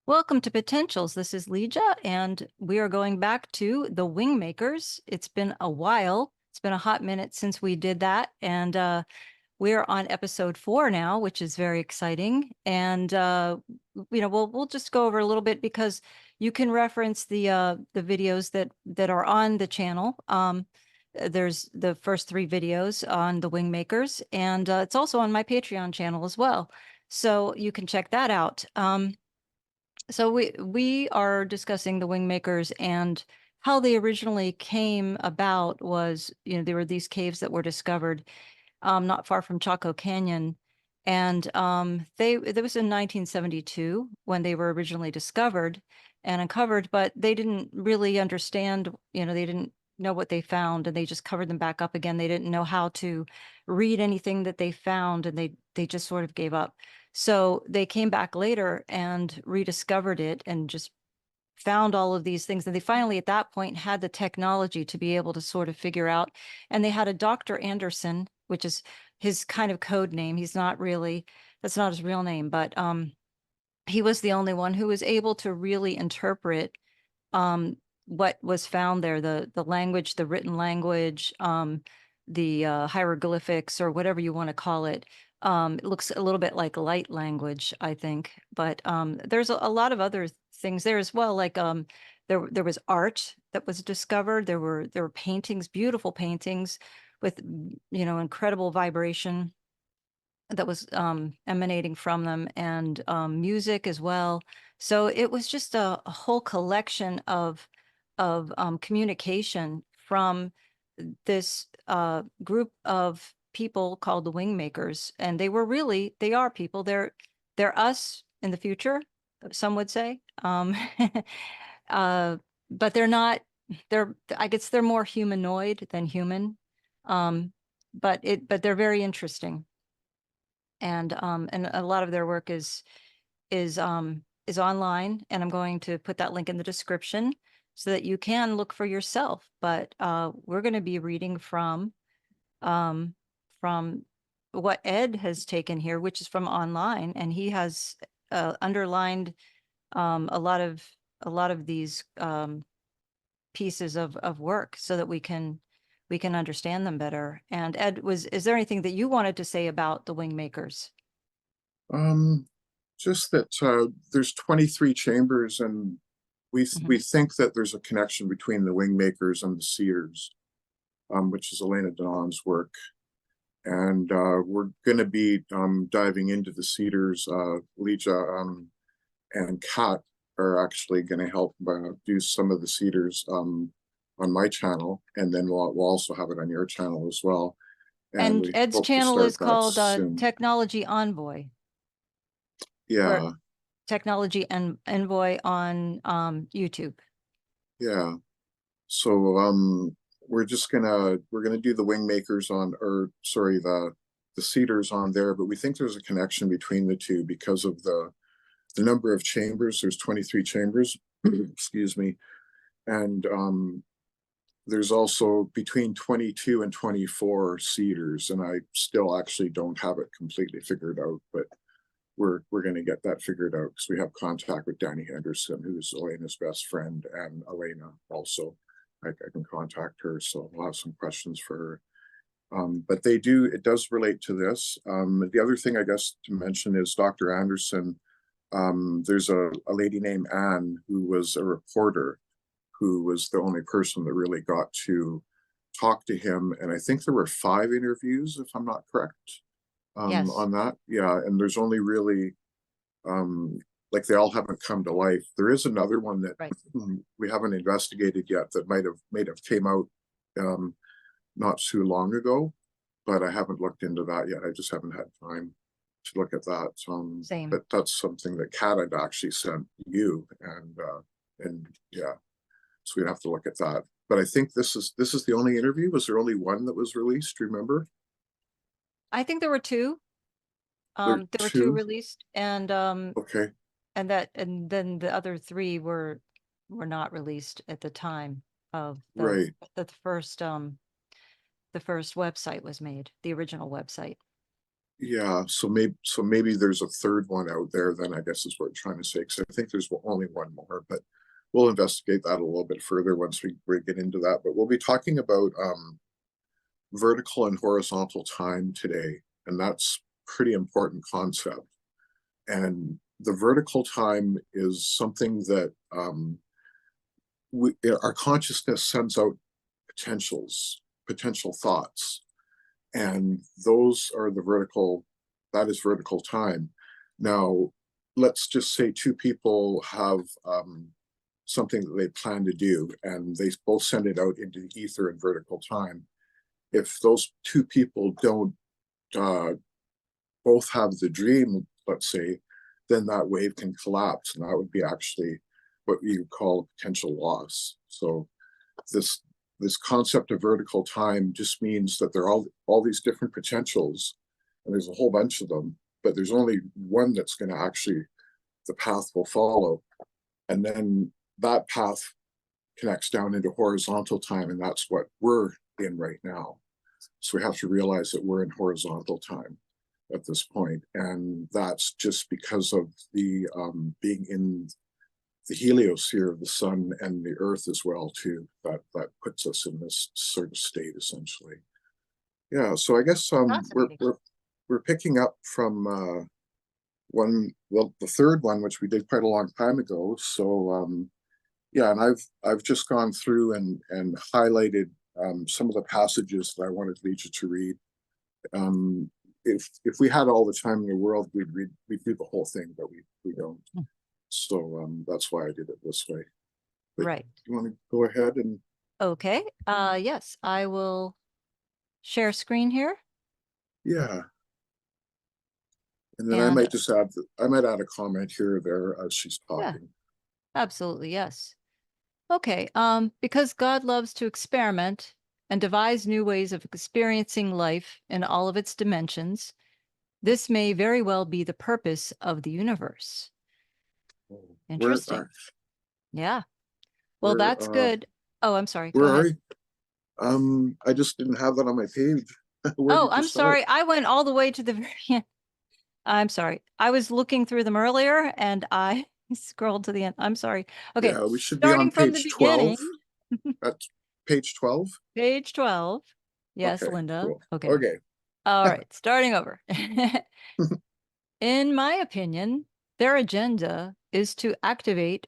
Welcome to Potentials. This is Leeja, and we are going back to the WingMakers. It's been a while. It's been a hot minute since we did that, and we're on episode 4 now, which is very exciting. And we'll just go over a little bit because you can reference the videos that are on the channel. There's the first 3 videos on the WingMakers, and it's also on my Patreon channel as well. So you can check that out. So we are discussing the Wingmakers and how they originally came about was, there were these caves that were discovered not far from Chaco Canyon. And that was in 1972 when they were originally discovered and uncovered, but they didn't really understand, they didn't know what they found and they just covered them back up again. They didn't know how to read anything that they found and they just sort of gave up. So they came back later and rediscovered it and just found all of these things. And they finally, at that point, had the technology to be able to sort of figure out. And they had a Dr. Anderson, which is his kind of code name. He's not really, that's not his real name, but he was the only one who was able to really interpret what was found there, the language, the written language, the hieroglyphics or whatever you want to call it. It looks a little bit like light language, I think, but there's a lot of other things there as well. Like there was art that was discovered. There were paintings, beautiful paintings with incredible vibration that was emanating from them, and music as well. So it was just a whole collection of communication from this group of people called the Wingmakers, and they are people. They're us in the future, some would say. uh, but they're not. I guess they're more humanoid than human. Um, but they're very interesting, and a lot of their work is online, and I'm going to put that link in the description so that you can look for yourself. But we're going to be reading um from what Ed has taken here, which is from online, and he has underlined a lot of these pieces of work so that we can understand them better. And Ed, is there anything that you wanted to say about the Wingmakers? Um, just that there's 23 chambers, and we Mhm. think that there's a connection between the Wingmakers and the Seers, which is Elena Danon's work. And we're going to be diving into the Cedars. Leeja and Kat are actually going to help do some of the Cedars on my channel, and then we'll also have it on your channel as well. And And we Ed's hope to channel start is that called soon. Technology Envoy, or Yeah, Technology and Envoy on YouTube. yeah. So we're gonna do the wing makers on, or sorry, the cedars on there, but we think there's a connection between the two because of the number of chambers. There's 23 chambers, excuse me, and there's also between 22 and 24 cedars, and I still actually don't have it completely figured out, but we're going to get that figured out because we have contact with Danny Henderson, who's Elena's best friend, and Elena also. I can contact her, so we'll have some questions for her. But it does relate to this. The other thing I guess to mention is Dr. Anderson. There's a lady named Anne who was a reporter who was the only person that really got to talk to him. And I think there were 5 interviews, if I'm not correct, Yes, on that. Yeah, and there's only really um, like they all haven't come to life. There is another one that right. we haven't investigated yet that might have came out um, not too long ago, but I haven't looked into that yet. I just haven't had time to look at that. Same. But that's something that Kat had actually sent you, and yeah, so we'd have to look at that. But I think this is the only interview. Was there only one that was released? Remember? I think there were two. There are There were two two. released, Okay, and then the other 3 were not released at the time of right. the first website was made, the original website. Yeah, so maybe there's a third one out there then, I guess is what we're trying to say, because I think there's only one more, but we'll investigate that a little bit further once we get into that. But we'll be talking about vertical and horizontal time today, and that's pretty important concept. And the vertical time is something that our consciousness sends out potential thoughts, and those are that is vertical time. Now, let's just say two people have something that they plan to do, and they both send it out into the ether in vertical time. If those two people don't uh, both have the dream, let's say, then that wave can collapse, and that would be actually what you call potential loss. So this this concept of vertical time just means that there are all these different potentials, and there's a whole bunch of them, but there's only one that's going to actually, the path will follow, and then that path connects down into horizontal time, and that's what we're in right now. So we have to realize that we're in horizontal time at this point, and that's just because of the being in the heliosphere of the sun and the earth as well too. That puts us in this sort of state essentially. Yeah, so I guess Fascinating. we're picking up from the third one, which we did quite a long time ago. So yeah, and I've just gone through and highlighted some of the passages that I wanted Leeja to read. Um, if we had all the time in the world, we'd read the whole thing, but we don't. So that's why I did it this way. But Right. you want to go ahead and Okay. Yes, I will share screen here. yeah, and then And I might add a comment here or there as she's yeah, talking. absolutely. Yes. Okay. Because God loves to experiment and devise new ways of experiencing life in all of its dimensions, this may very well be the purpose of the universe. Where Interesting. Yeah. Well, where that's good. Oh, I'm sorry. Go where are ahead. you? I just didn't have that on my page. Where Oh, did you I'm start? sorry. I went all the way to the very end. I'm sorry. I was looking through them earlier and I scrolled to the end. I'm sorry. Okay. Yeah, we should be on Starting from the page 12. beginning, That's page 12. page 12. Yes, Okay, Linda. cool. Okay. Okay. All right. Starting over. In my opinion, their agenda is to activate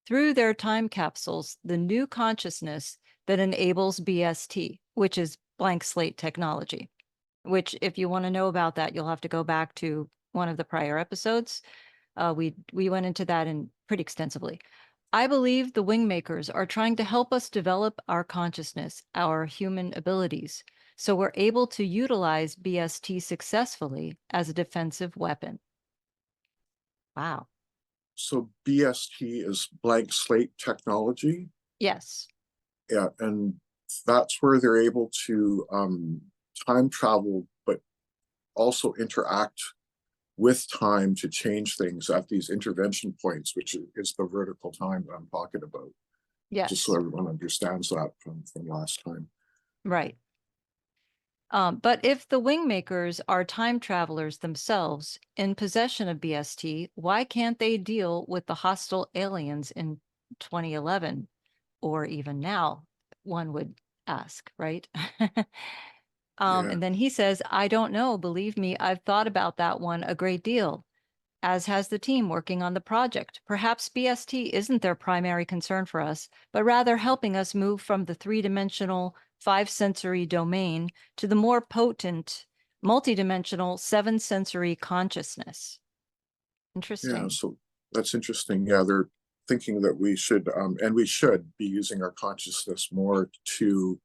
through their time capsules the new consciousness that enables BST, which is blank slate technology, which if you want to know about that, you'll have to go back to one of the prior episodes. We went into that in pretty extensively. I believe the Wingmakers are trying to help us develop our consciousness, our human abilities, so we're able to utilize BST successfully as a defensive weapon. Wow. So BST is blank slate technology. Yes. Yeah, and that's where they're able to time travel, but also interact with time to change things at these intervention points, which is the vertical time that I'm talking about, just so Yes. everyone understands that from last time. Right. But if the Wingmakers are time travelers themselves in possession of BST, why can't they deal with the hostile aliens in 2011 or even now? One would ask, right? Yeah, And then he says, I don't know. Believe me, I've thought about that one a great deal, as has the team working on the project. Perhaps BST isn't their primary concern for us, but rather helping us move from the three-dimensional, five-sensory domain to the more potent, multidimensional, seven-sensory consciousness. yeah. Interesting. So that's interesting. Yeah, they're thinking that we should, and we should be using our consciousness more to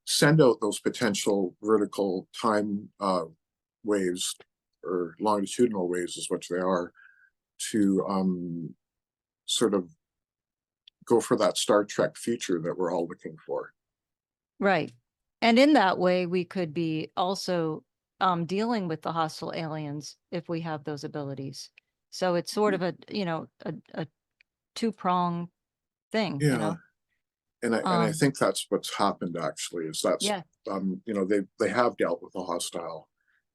send out those potential vertical time waves or longitudinal waves is what they are to sort of go for that Star Trek future that we're all looking for. Right. And in that way, we could be also dealing with the hostile aliens if we have those abilities. So it's sort of a two-prong thing, you Yeah, know? and I Um, think that's what's happened actually is that's yeah, they have dealt with the hostile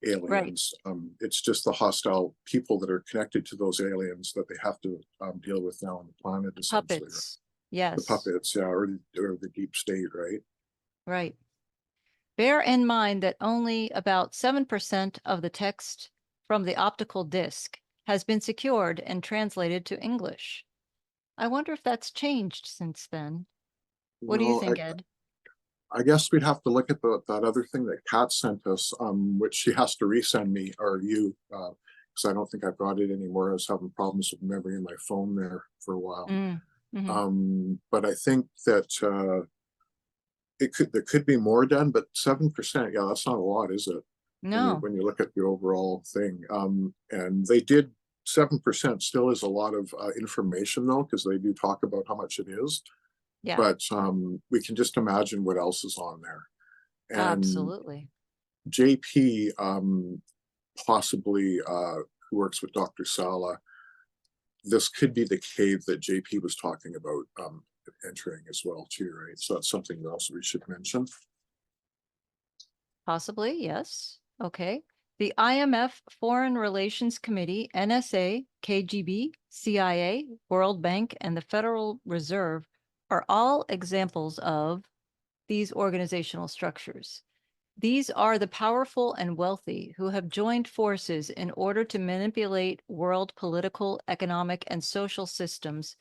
aliens. It's just the hostile people that are connected to those aliens that they have to deal with now on the planet, essentially. Right? Puppets. The Yes, puppets, yeah, or the deep state, right? right. Bear in mind that only about 7% of the text from the optical disc has been secured and translated to English. I wonder if that's changed since then. What do you Well, think, Ed? I guess we'd have to look at that other thing that Kat sent us, which she has to resend me, or you, because I don't think I've got it anymore. I was having problems with memory in my phone there for a while. Mm, hmm. But I think that there could be more done, but 7%, yeah, that's not a lot, is it? No, When you look at the overall thing, and they did 7% still is a lot of information though, because they do talk about how much it is. yeah, But we can just imagine what else is on there. And absolutely. JP, possibly, who works with Dr. Sala, this could be the cave that JP was talking about entering as well too, right? So that's something else we should mention. Possibly, yes. Okay. The IMF Foreign Relations Committee, NSA, KGB, CIA, World Bank, and the Federal Reserve are all examples of these organizational structures. These are the powerful and wealthy who have joined forces in order to manipulate world political, economic, and social systems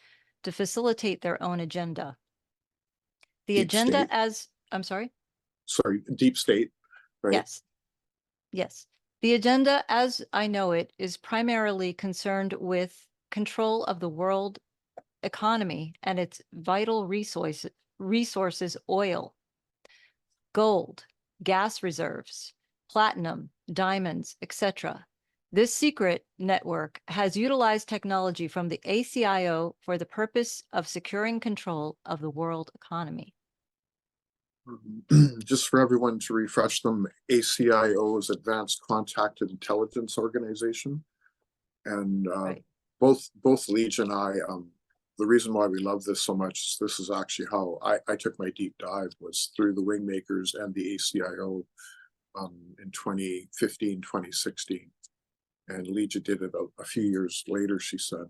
to facilitate their own agenda. The Deep agenda state, as, I'm sorry? sorry, deep state, right? Yes, yes. The agenda as I know it is primarily concerned with control of the world economy and its vital resources, oil, gold, gas reserves, platinum, diamonds, etc. This secret network has utilized technology from the ACIO for the purpose of securing control of the world economy. Just for everyone to refresh them, ACIO is Advanced Contact Intelligence Organization, and Right. both Leeja and I, the reason why we love this so much is this is actually how I took my deep dive, was through the Wingmakers and the ACIO in 2015, 2016. And Leeja did it a few years later, she said.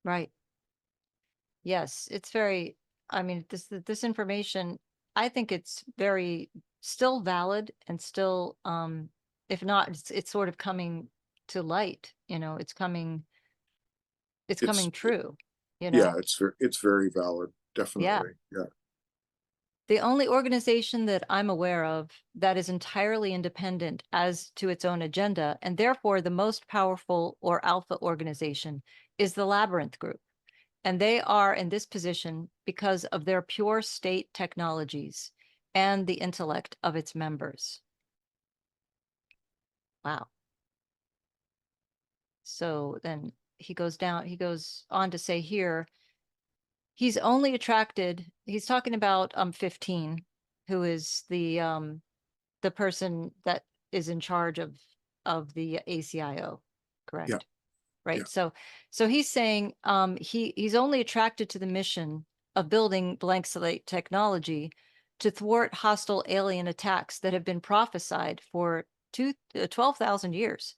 Right. Yes, it's very, I mean, this information, I think it's very still valid and still, if not, it's sort of coming to light, it's It's coming true, you Yeah, know? it's very valid, Yeah. definitely. Yeah. The only organization that I'm aware of that is entirely independent as to its own agenda, and therefore the most powerful or alpha organization, is the Labyrinth Group. And they are in this position because of their pure state technologies and the intellect of its members. Wow. So then he goes on to say here, he's talking about 15, who is the person that is in charge of the ACIO, Yeah. correct? Right. Yeah. So he's saying he's only attracted to the mission of building blank slate technology to thwart hostile alien attacks that have been prophesied for 12,000 years.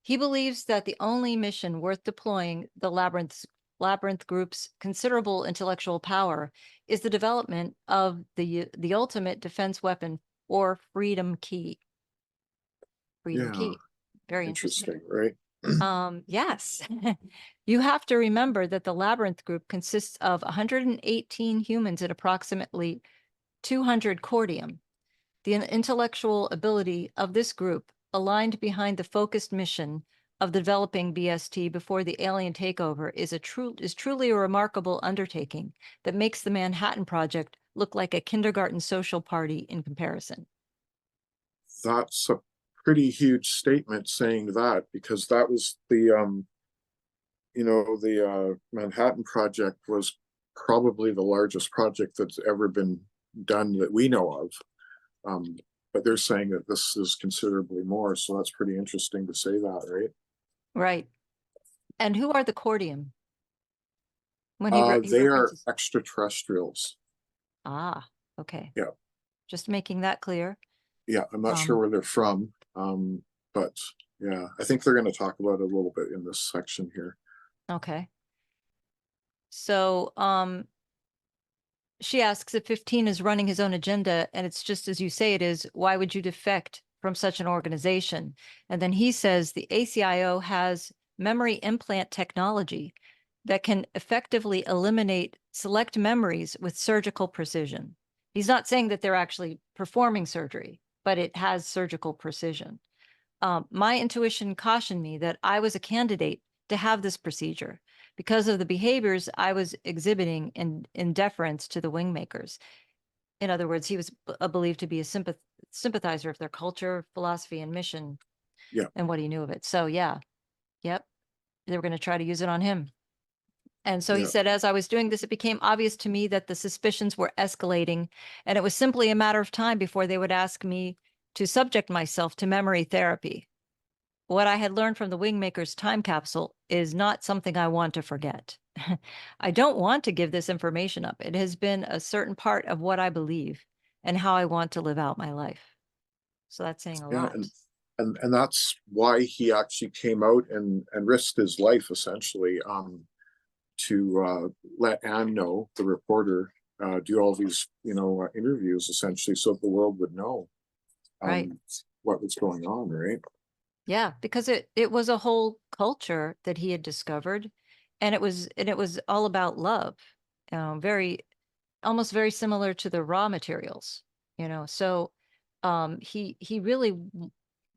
He believes that the only mission worth deploying the Labyrinth Group's considerable intellectual power is the development of the ultimate defense weapon, or Freedom Key. Freedom Yeah. Key. Very interesting. Interesting, right? Yes. You have to remember that the Labyrinth Group consists of 118 humans and approximately 200 cordium. The intellectual ability of this group, aligned behind the focused mission of developing BST before the alien takeover, is truly a remarkable undertaking that makes the Manhattan Project look like a kindergarten social party in comparison. That's a pretty huge statement saying that, because that was the Manhattan Project was probably the largest project that's ever been done that we know of. But they're saying that this is considerably more, so that's pretty interesting to say that, right? Right. And who are the cordium? When he They are references, extraterrestrials. ah, okay. Yeah. Just making that clear. Yeah, I'm not sure Um, where they're from. But yeah, I think they're going to talk about it a little bit in this section here. okay. So, she asks if 15 is running his own agenda, and it's just as you say it is, why would you defect from such an organization? And then he says the ACIO has memory implant technology that can effectively eliminate select memories with surgical precision. He's not saying that they're actually performing surgery, but it has surgical precision. My intuition cautioned me that I was a candidate to have this procedure because of the behaviors I was exhibiting in deference to the wingmakers. In other words, he was believed to be a sympathizer of their culture, philosophy, and mission, Yeah, and what he knew of it. So, yeah, yep, they were going to try to use it on him. And so he yeah, said, as I was doing this, it became obvious to me that the suspicions were escalating, and it was simply a matter of time before they would ask me to subject myself to memory therapy. What I had learned from the Wingmaker's time capsule is not something I want to forget. I don't want to give this information up. It has been a certain part of what I believe and how I want to live out my life. So that's saying a yeah, lot. and that's why he actually came out and risked his life essentially, to let Anne know, the reporter, do all these, interviews essentially, so that the world would know Right. um, what was going on, right? Yeah, because it was a whole culture that he had discovered, and it was all about love. Very almost very similar to the raw materials, So he really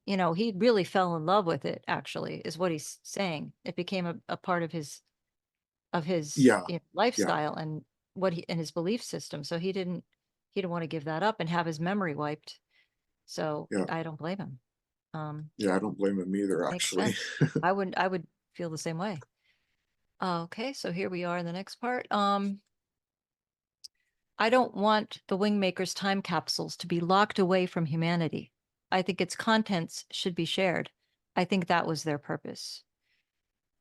he really fell in love with it, actually, is what he's saying. It became a part of his Yeah, yeah, lifestyle and what he and his belief system. So he didn't want to give that up and have his memory wiped. So yeah, I don't blame him. Um, yeah. I don't blame him either, makes actually. sense. I would feel the same way. Okay, so here we are in the next part. I don't want the Wingmakers time capsules to be locked away from humanity. I think its contents should be shared. I think that was their purpose.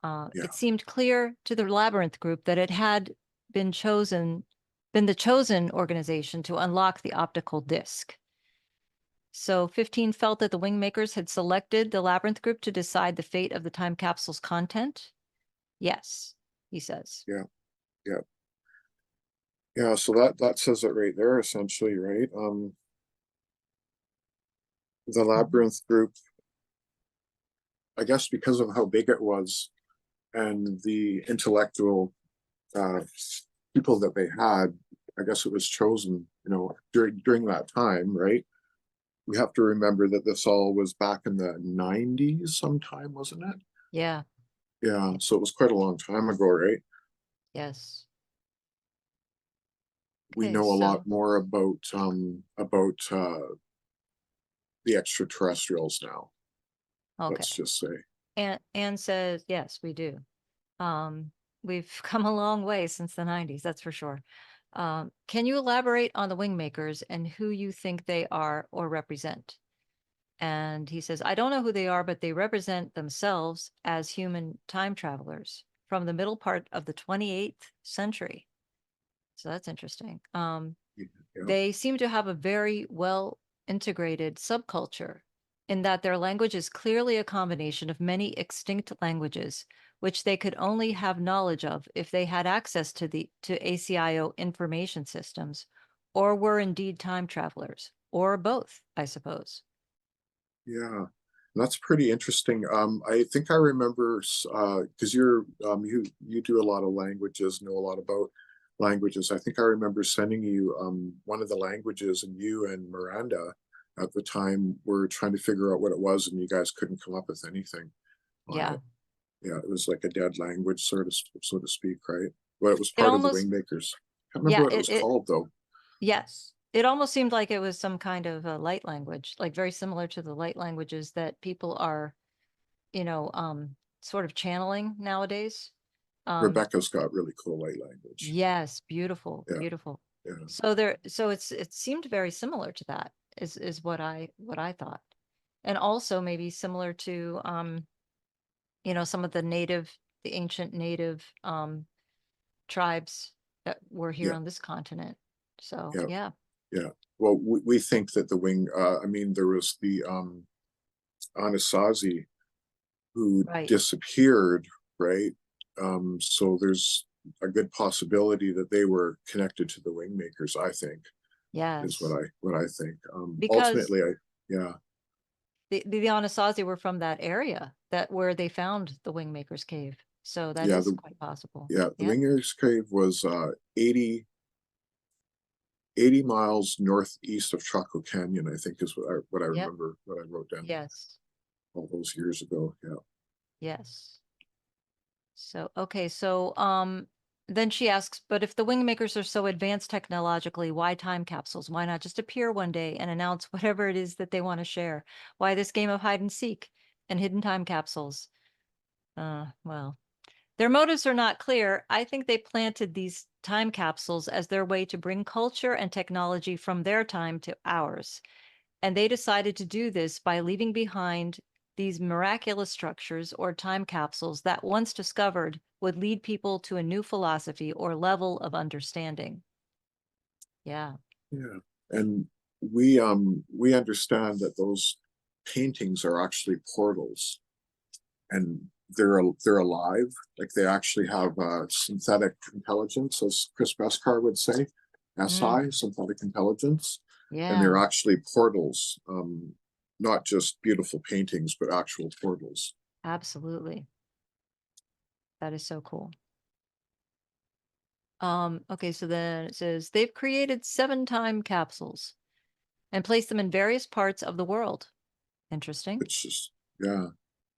Yeah, It seemed clear to the Labyrinth group that it had been chosen, been the chosen organization to unlock the optical disc. So 15 felt that the Wingmakers had selected the Labyrinth group to decide the fate of the time capsule's content. Yes, he says. yeah, yeah, yeah. So that says it right there, essentially, right? The Mhm. labyrinth group, I guess, because of how big it was and the intellectual uh, people that they had, I guess it was chosen, during that time, right? We have to remember that this all was back in the 90s sometime, wasn't it? Yeah, Yeah, so it was quite a long time ago, right? yes. We Okay, know a lot so more about the extraterrestrials now, okay. let's just say. And Anne says, yes, we do. We've come a long way since the 90s, that's for sure. Can you elaborate on the Wingmakers and who you think they are or represent? And he says, I don't know who they are, but they represent themselves as human time travelers from the middle part of the 28th century. So that's interesting. Yeah, They seem to have a very well integrated subculture in that their language is clearly a combination of many extinct languages, which they could only have knowledge of if they had access to ACIO information systems, or were indeed time travelers, or both, I suppose. yeah. That's pretty interesting. I think I remember, because you do a lot of languages, know a lot about languages. I think I remember sending you one of the languages, and you and Miranda at the time were trying to figure out what it was, and you guys couldn't come up with anything on Yeah. it. Yeah, it was like a dead language, so to speak, right? But it was It part of the almost, Wingmakers. Can't remember yeah, what it was called though. yes. It almost seemed like it was some kind of a light language, like very similar to the light languages that people are, sort of channeling nowadays. Um, Rebecca's got really cool light language. yes, beautiful, Yeah, beautiful. yeah, So it seemed very similar to that is what I thought. And also maybe similar to some of the ancient native tribes that were here yeah, on this continent. So yeah. yeah. Yeah. Well, we think that the I mean, there was the Anasazi who Right. disappeared, right? So there's a good possibility that they were connected to the Wingmakers, I think, is Yes. what I think. Because Ultimately, yeah, the Anasazi were from that area that where they found the Wingmaker's cave. So that yeah, is quite possible. the Yep. Wingmakers Cave was 80 miles northeast of Chaco Canyon, I think is what I Yep. remember, what I wrote down Yes. all those years ago. Yeah. Yes. So, okay. So, then she asks, but if the Wingmakers are so advanced technologically, why time capsules? Why not just appear one day and announce whatever it is that they want to share? Why this game of hide and seek and hidden time capsules? Well, their motives are not clear. I think they planted these time capsules as their way to bring culture and technology from their time to ours. And they decided to do this by leaving behind these miraculous structures or time capsules that, once discovered, would lead people to a new philosophy or level of understanding. Yeah. Yeah. And we understand that those paintings are actually portals, and they're alive. Like they actually have synthetic intelligence, as Chris Beskar would say, SI, Mm, synthetic intelligence. And they're yeah, actually portals, not just beautiful paintings, but actual portals. absolutely. That is so cool. Okay, so then it says they've created 7 time capsules and placed them in various parts of the world. Interesting. It's just, yeah,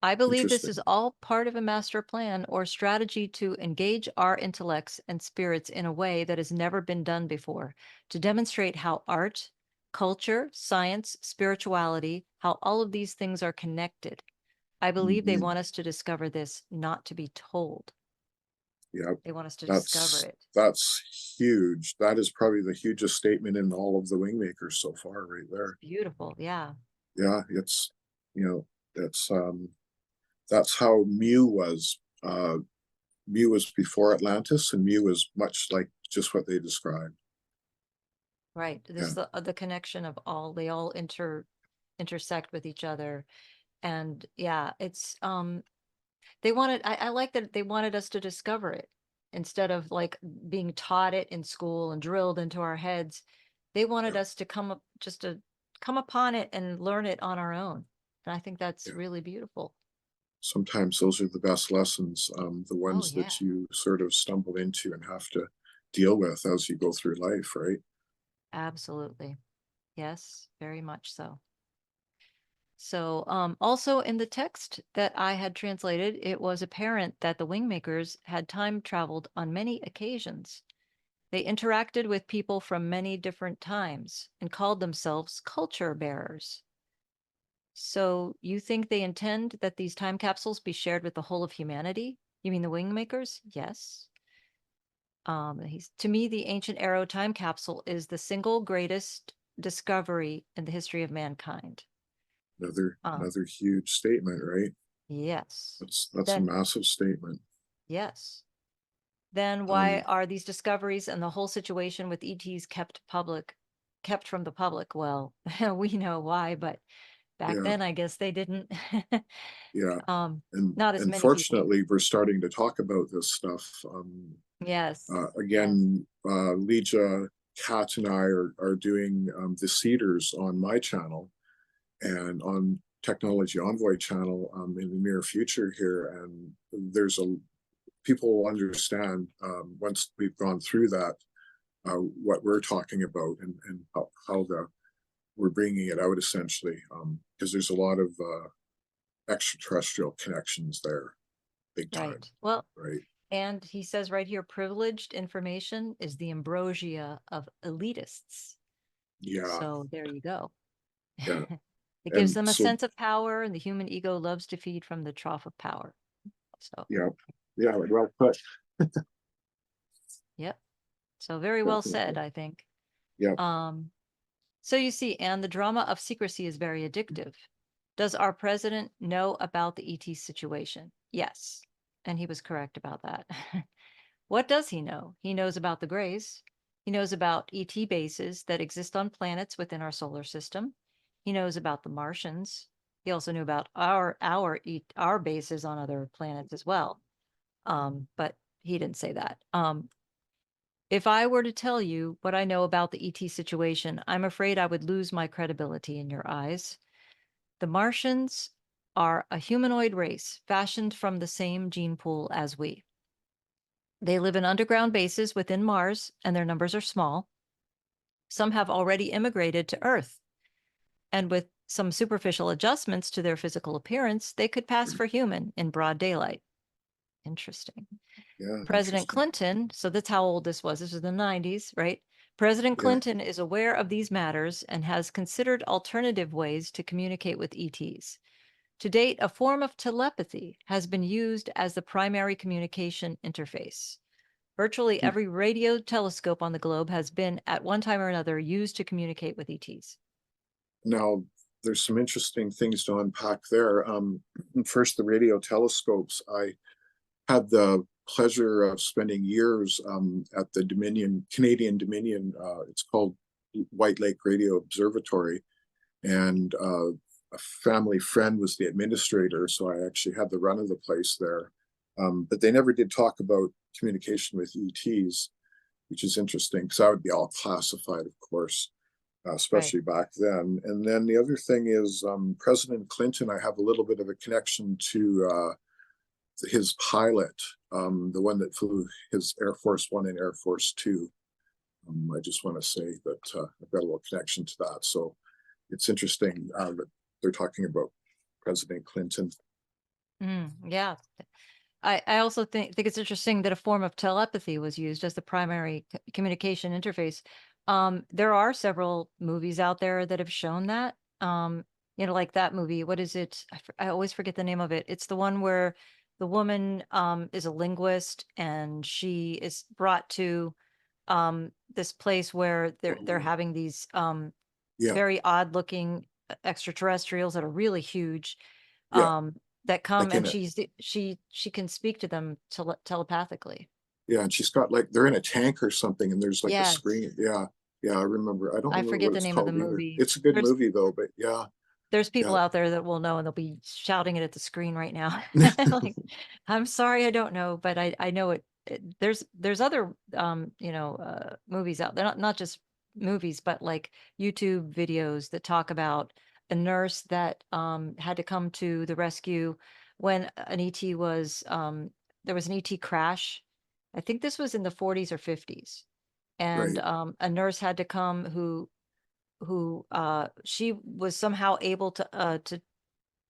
I believe this is interesting. all part of a master plan or strategy to engage our intellects and spirits in a way that has never been done before, to demonstrate how art, culture, science, spirituality, how all of these things are connected. I believe they Mhm. want us to discover this, not to be told. Yeah, They want us to discover that's it. that's huge. That is probably the hugest statement in all of the Wingmakers so far, right It's there. beautiful. Yeah. Yeah, it's you know, it's that's how Mu was. Mu was before Atlantis, and Mu was much like just what they described. Right. This Yeah, is the connection of all, they all intersect with each other. And yeah, it's they wanted, I like that they wanted us to discover it instead of like being taught it in school and drilled into our heads. They wanted yeah, us to come up just to come upon it and learn it on our own. And I think that's yeah. really beautiful. Sometimes those are the best lessons, the Oh ones yeah, that you sort of stumble into and have to deal with as you go through life, right? absolutely. Yes, very much so. So, also in the text that I had translated, it was apparent that the Wingmakers had time traveled on many occasions. They interacted with people from many different times and called themselves culture bearers. So, you think they intend that these time capsules be shared with the whole of humanity? You mean the Wingmakers? Yes. To me, the ancient arrow time capsule is the single greatest discovery in the history of mankind. Um, Another huge statement, right? yes. That's a Then, massive statement. yes. Then why Um, are these discoveries and the whole situation with ETs kept from the public? Well, we know why, but back yeah, then I guess they didn't. yeah, um, and not as and many people. fortunately, we're starting to talk about this stuff. Yes. Yes. Again, Leeja, Kat, and I are doing the Cedars on my channel and on Technology Envoy channel in the near future here, and there's a people will understand once we've gone through that what we're talking about and how we're bringing it out essentially because there's a lot of extraterrestrial connections there, big time, Right. Well, right? and he says right here, privileged information is the ambrosia of elitists. Yeah, So there you go. yeah, It gives and them a so sense of power, and the human ego loves to feed from the trough of power. So, yeah, yeah, well put, yep. So very well said, definitely. I think. Yeah, Um, so you see, and the drama of secrecy is very addictive. Does our president know about the ET situation? Yes. And he was correct about that. What does he know? He knows about the Greys. He knows about ET bases that exist on planets within our solar system. He knows about the Martians. He also knew about our bases on other planets as well. But he didn't say that. If I were to tell you what I know about the ET situation, I'm afraid I would lose my credibility in your eyes. The Martians are a humanoid race fashioned from the same gene pool as we. They live in underground bases within Mars, and their numbers are small. Some have already immigrated to Earth, and with some superficial adjustments to their physical appearance, they could pass for human in broad daylight. Interesting. Yeah, President interesting. Clinton, so that's how old this was. This was the 90s, right? President Yeah. Clinton is aware of these matters and has considered alternative ways to communicate with ETs. To date, a form of telepathy has been used as the primary communication interface. Virtually Hmm. every radio telescope on the globe has been, at one time or another, used to communicate with ETs. Now, there's some interesting things to unpack there. First, the radio telescopes. I had the pleasure of spending years at the Canadian Dominion. It's called White Lake Radio Observatory, and a family friend was the administrator, so I actually had the run of the place there. But they never did talk about communication with ETs, which is interesting because that would be all classified, of course, Right. especially back then. And then the other thing is President Clinton, I have a little bit of a connection to his pilot, the one that flew his Air Force One and Air Force Two. I just want to say that I've got a little connection to that. So it's interesting that they're talking about President Clinton. Yeah. I also think it's interesting that a form of telepathy was used as the primary communication interface. There are several movies out there that have shown that. Like that movie. What is it? I always forget the name of it. It's the one where the woman is a linguist and she is brought to this place where they're having these Yeah, very odd looking extraterrestrials that are really huge yeah, um that come like and in it. she can speak to them telepathically. Yeah, and she's got like they're in a tank or something, and there's like a Yes, screen. Yeah, yeah, I remember. I don't I remember forget what the it's name of the called either. movie. It's a good There's movie though, but yeah, there's people yeah. out there that will know and they'll be shouting it at the screen right now. Like, I'm sorry, I don't know, but I know there's other movies out there, not just movies, but like YouTube videos that talk about a nurse that had to come to the rescue when an ET was there was an ET crash. I think this was in the 40s or 50s. And Right. a nurse had to come who she was somehow able to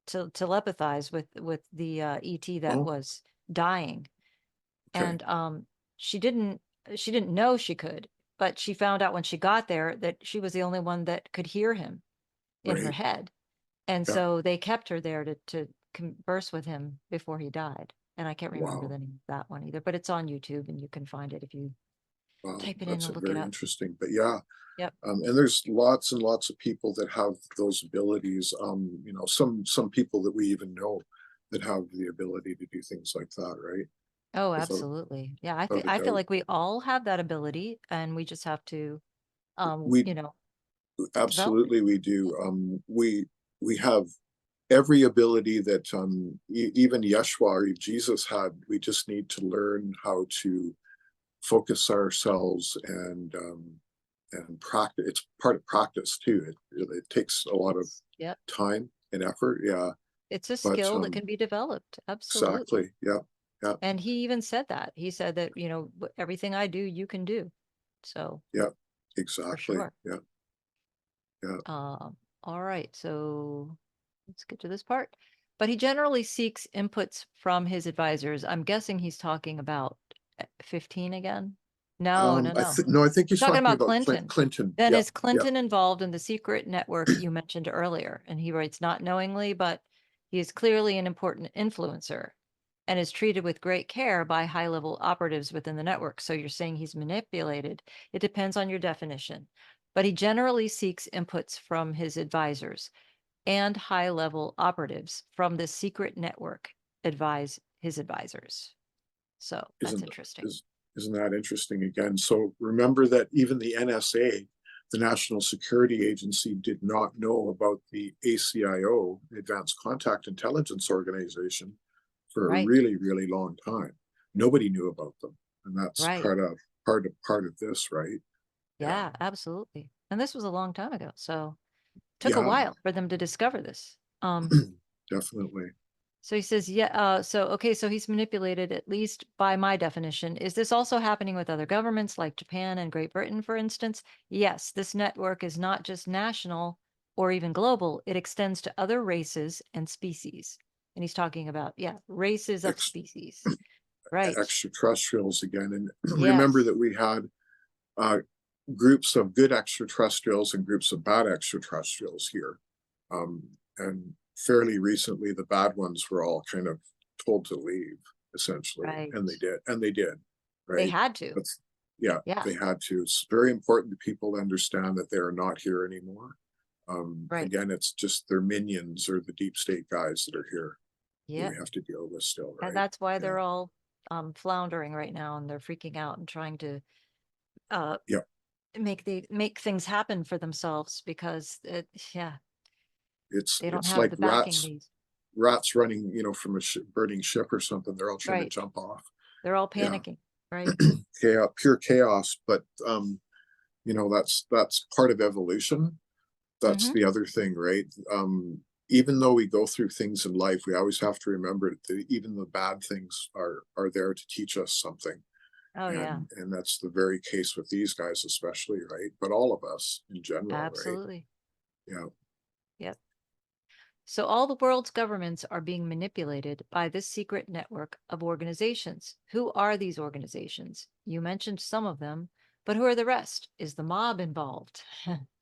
telepathize with the ET that Oh, was dying. okay. And she didn't know she could, but she found out when she got there that she was the only one that could hear him in her Right. head. And Yeah. so they kept her there to converse with him before he died. And I can't remember Wow. the name of that one either, but it's on YouTube and you can find it if you Wow. type it in That's a and look it very up. interesting. But yeah, Yep. and there's lots and lots of people that have those abilities. Some people that we even know that have the ability to do things like that, right? Oh, Without absolutely. Yeah, I without think a I feel doubt. like we all have that ability and we just have to We develop it. absolutely we do. We have every ability that even Yeshua or Jesus had. We just need to learn how to focus ourselves and practice. It's part of practice too. It takes a lot of Yep. time and effort. Yeah, It's a but skill that can be developed. Absolutely. exactly. Yeah, yeah, And he even said that. He said that, everything I do, you can do. So yeah, for exactly. sure. Yeah, yeah. All right. So let's get to this part. But he generally seeks inputs from his advisors. I'm guessing he's talking about 15 again. No, no, no. No, I think He's he's talking talking about about Clinton. Clinton. Then Yeah, is yeah. Clinton involved in the secret network you mentioned earlier? And he writes, not knowingly, but he is clearly an important influencer and is treated with great care by high level operatives within the network. So you're saying he's manipulated. It depends on your definition. But he generally seeks inputs from his advisors and high level operatives from the secret network advise his advisors. So that's Isn't interesting. is Isn't that interesting again? So remember that even the NSA, the National Security Agency, did not know about the ACIO, the Advanced Contact Intelligence Organization, for a Right. really, really long time. Nobody knew about them. And that's Right. part of this, right? Yeah. Yeah, absolutely. And this was a long time ago. So took a Yeah, while for them to discover this. definitely. So he says, yeah, okay, so he's manipulated, at least by my definition. Is this also happening with other governments like Japan and Great Britain, for instance? Yes, this network is not just national or even global, it extends to other races and species. And he's talking about, yeah, races of Ex species. Right. extraterrestrials again. And remember Yes. that we had uh, groups of good extraterrestrials and groups of bad extraterrestrials here. And fairly recently, the bad ones were all kind of told to leave, essentially, Right. and they did, They right? had to. But yeah, Yeah. they had to. It's very important that people understand that they are not here anymore. Right. Again, it's just their minions or the deep state guys that are here that Yeah. we have to deal with still, And right? that's why Yeah, they're all floundering right now and they're freaking out and trying to uh yeah. make things happen for themselves because yeah, they don't It's have like the backing these. rats running, from a burning ship or something. They're all trying to Right. jump off. They're all Yeah, panicking. Right. chaos, pure chaos. But that's part of evolution. That's Mm-hmm. the other thing, right? Even though we go through things in life, we always have to remember that even the bad things are there to teach us something. Oh yeah, And that's the very case with these guys, especially, right? But all of us in general, right? absolutely. Yeah. Yep. So all the world's governments are being manipulated by this secret network of organizations. Who are these organizations? You mentioned some of them, but who are the rest? Is the mob involved?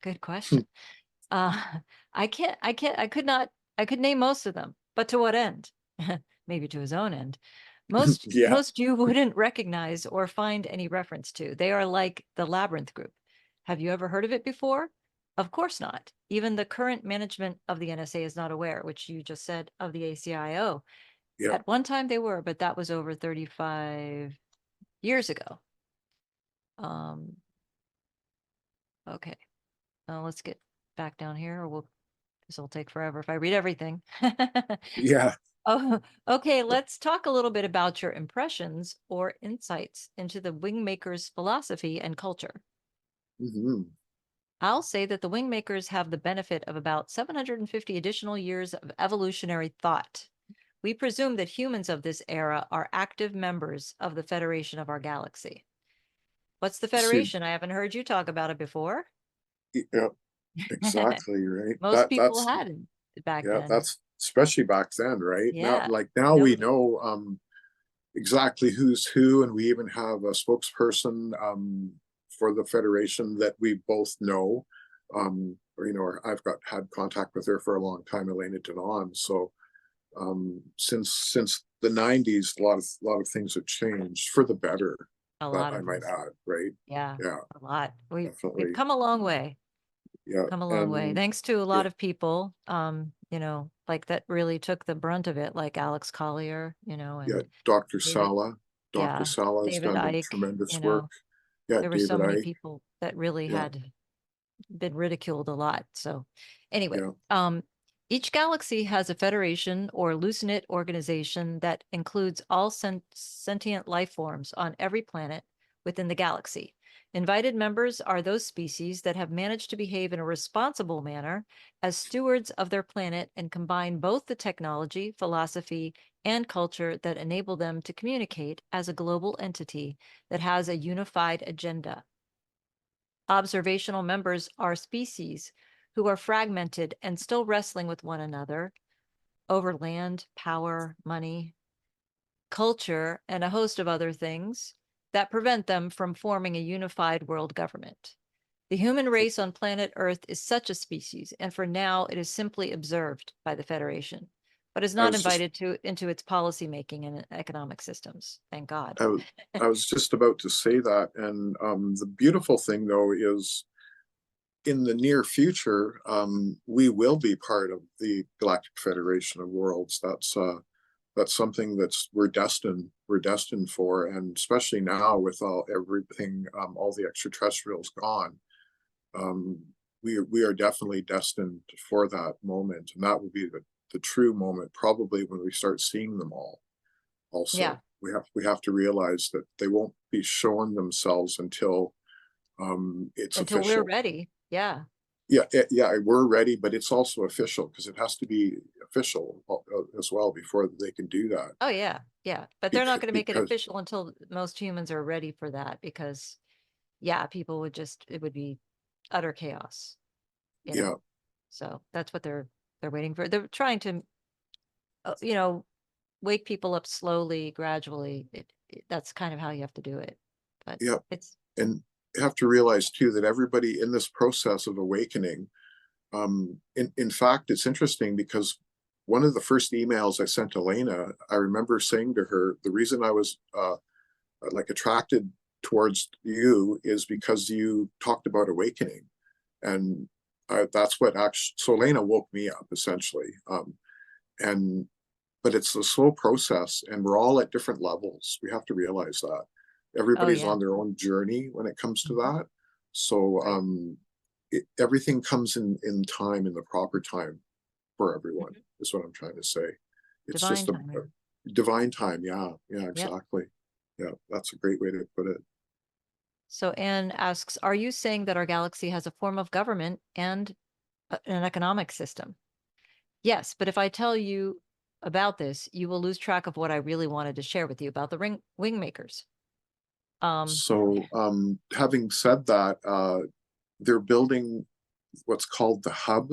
Good question. Uh, I could not, I could name most of them, but to what end? Maybe to his own end. Yeah. Most you wouldn't recognize or find any reference to. They are like the Labyrinth Group. Have you ever heard of it before? Of course not. Even the current management of the NSA is not aware, which you just said of the ACIO. Yeah. At one time they were, but that was over 35 years ago. Um, okay. Let's get back down here, or this will take forever if I read everything. Yeah. Oh, okay. Let's talk a little bit about your impressions or insights into the Wingmakers philosophy and culture. Hmm. I'll say that the Wingmakers have the benefit of about 750 additional years of evolutionary thought. We presume that humans of this era are active members of the Federation of our galaxy. What's the See, Federation? I haven't heard you talk about it before. yeah, exactly, right. Most people hadn't back Yeah, then. that's especially back then, right? Now, Yeah, like now we noted. know exactly who's who, and we even have a spokesperson for the Federation that we both know. Or I've had contact with her for a long time, Elena Denon. So since the '90s, a lot of things have changed for the better. A That lot I of might them. add, right? Yeah, Yeah, a lot. We've definitely. come a long way. Yeah, Come a long way. and Thanks to a yeah, lot of people, like that really took the brunt of it, like Alex Collier, yeah. and Dr. David, Sala, Dr. yeah, Sala has David done a Icke, tremendous work. Yeah, there were so David many Icke. people that really Yeah, had been ridiculed a lot. So anyway, yeah. each galaxy has a federation or loose-knit organization that includes all sentient life forms on every planet within the galaxy. Invited members are those species that have managed to behave in a responsible manner as stewards of their planet and combine both the technology, philosophy, and culture that enable them to communicate as a global entity that has a unified agenda. Observational members are species who are fragmented and still wrestling with one another over land, power, money, culture, and a host of other things that prevent them from forming a unified world government. The human race on planet Earth is such a species, and for now it is simply observed by the Federation, but is I not was just invited into its policy making and economic systems. Thank God. I was I was just about to say that, and the beautiful thing though is in the near future, we will be part of the Galactic Federation of Worlds. that's something we're destined for, and especially now with everything, all the extraterrestrials gone, um, we are definitely destined for that moment, and that will be the true moment, probably when we start seeing them all. Yeah. Also, we have to realize that they won't be showing themselves until it's Until we're official. ready. Yeah. Yeah, yeah, we're ready, but it's also official because it has to be official as well before they can do that. Oh, yeah. Yeah. But they're not Because going to make it because official until most humans are ready for that because, yeah, people would just, it would be utter chaos, you yeah, know? So that's what they're waiting for. They're trying to, you know, wake people up slowly, gradually. That's kind of how you have to do it. But yeah, it's, and you have to realize too that everybody in this process of awakening, in fact, it's interesting because one of the first emails I sent Elena, I remember saying to her, the reason I was like attracted towards you is because you talked about awakening, and that's what actually. So Elena woke me up essentially, and but it's a slow process, and we're all at different levels. We have to realize that oh, everybody's yeah. on their own journey when it comes to Mhm. that. So Right. everything comes in time, in the proper time for everyone. Mhm. Is what I'm trying to say. It's Divine just a timing. divine time. Yeah, yeah, Yep. exactly. Yeah, that's a great way to put it. So Anne asks, are you saying that our galaxy has a form of government and an economic system? Yes, but if I tell you about this, you will lose track of what I really wanted to share with you about the wing makers. Um, So, having said that, they're building what's called the hub,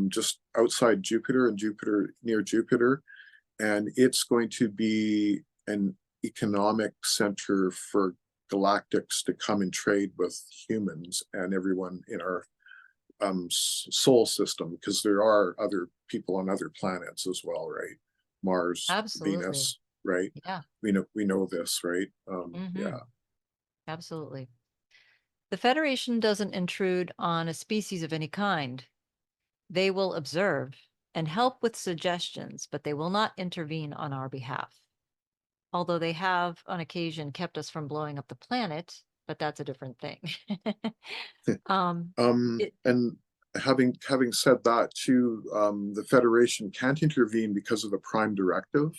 just outside Jupiter, and Jupiter, near Jupiter, and it's going to be an economic center for galactics to come and trade with humans and everyone in our soul system, because there are other people on other planets as well, right? Mars, absolutely. Venus, right? Yeah. We know this, right? Hmm. Yeah, Absolutely. The Federation doesn't intrude on a species of any kind. They will observe and help with suggestions, but they will not intervene on our behalf. Although they have, on occasion, kept us from blowing up the planet, but that's a different thing. um, it, and having said that too, the Federation can't intervene because of the Prime Directive.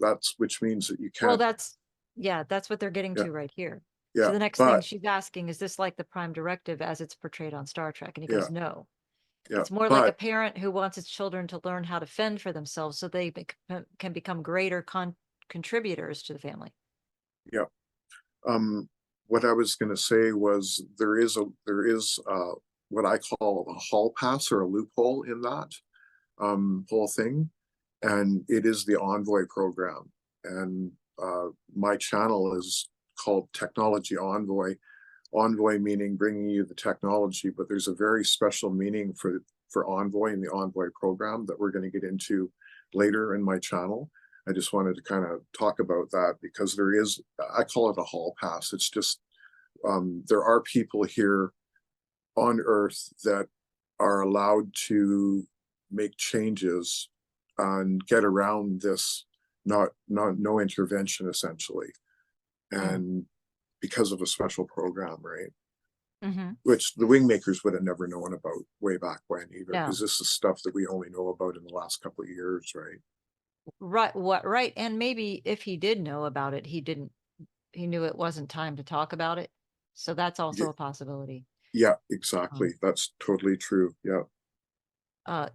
That's which means that you well, can't. that's, yeah, that's what they're getting Yeah, to right here. So yeah, the next thing but she's asking, is this like the Prime Directive as it's portrayed on Star Trek? And he yeah, goes, no. yeah, It's more like a but parent who wants its children to learn how to fend for themselves so they can become greater contributors to the family. yeah. Um, what I was going to say was there is what I call a hall pass or a loophole in that whole thing, and it is the Envoy program. And my channel is called Technology Envoy. Envoy meaning bringing you the technology, but there's a very special meaning for Envoy and the Envoy program that we're going to get into later in my channel. I just wanted to kind of talk about that because there is, I call it a hall pass. It's just there are people here on Earth that are allowed to make changes and get around this, not no intervention essentially, Mm. and because of a special program, right? Hmm. Which the Wingmakers would have never known about way back when either, because No, this is stuff that we only know about in the last couple of years, right? right. What? Right. And maybe if he did know about it, he didn't. He knew it wasn't time to talk about it. So that's also Yeah, a possibility. yeah, Um, exactly. That's totally true. Yeah,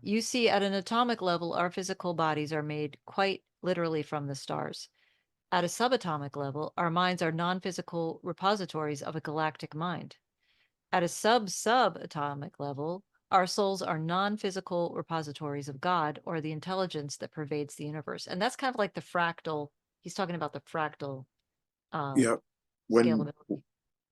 you see, at an atomic level, our physical bodies are made quite literally from the stars. At a subatomic level, our minds are non physical repositories of a galactic mind. At a subatomic level, our souls are non physical repositories of God or the intelligence that pervades the universe. And that's kind of like the fractal. He's talking about the fractal uh, yeah. When scalability.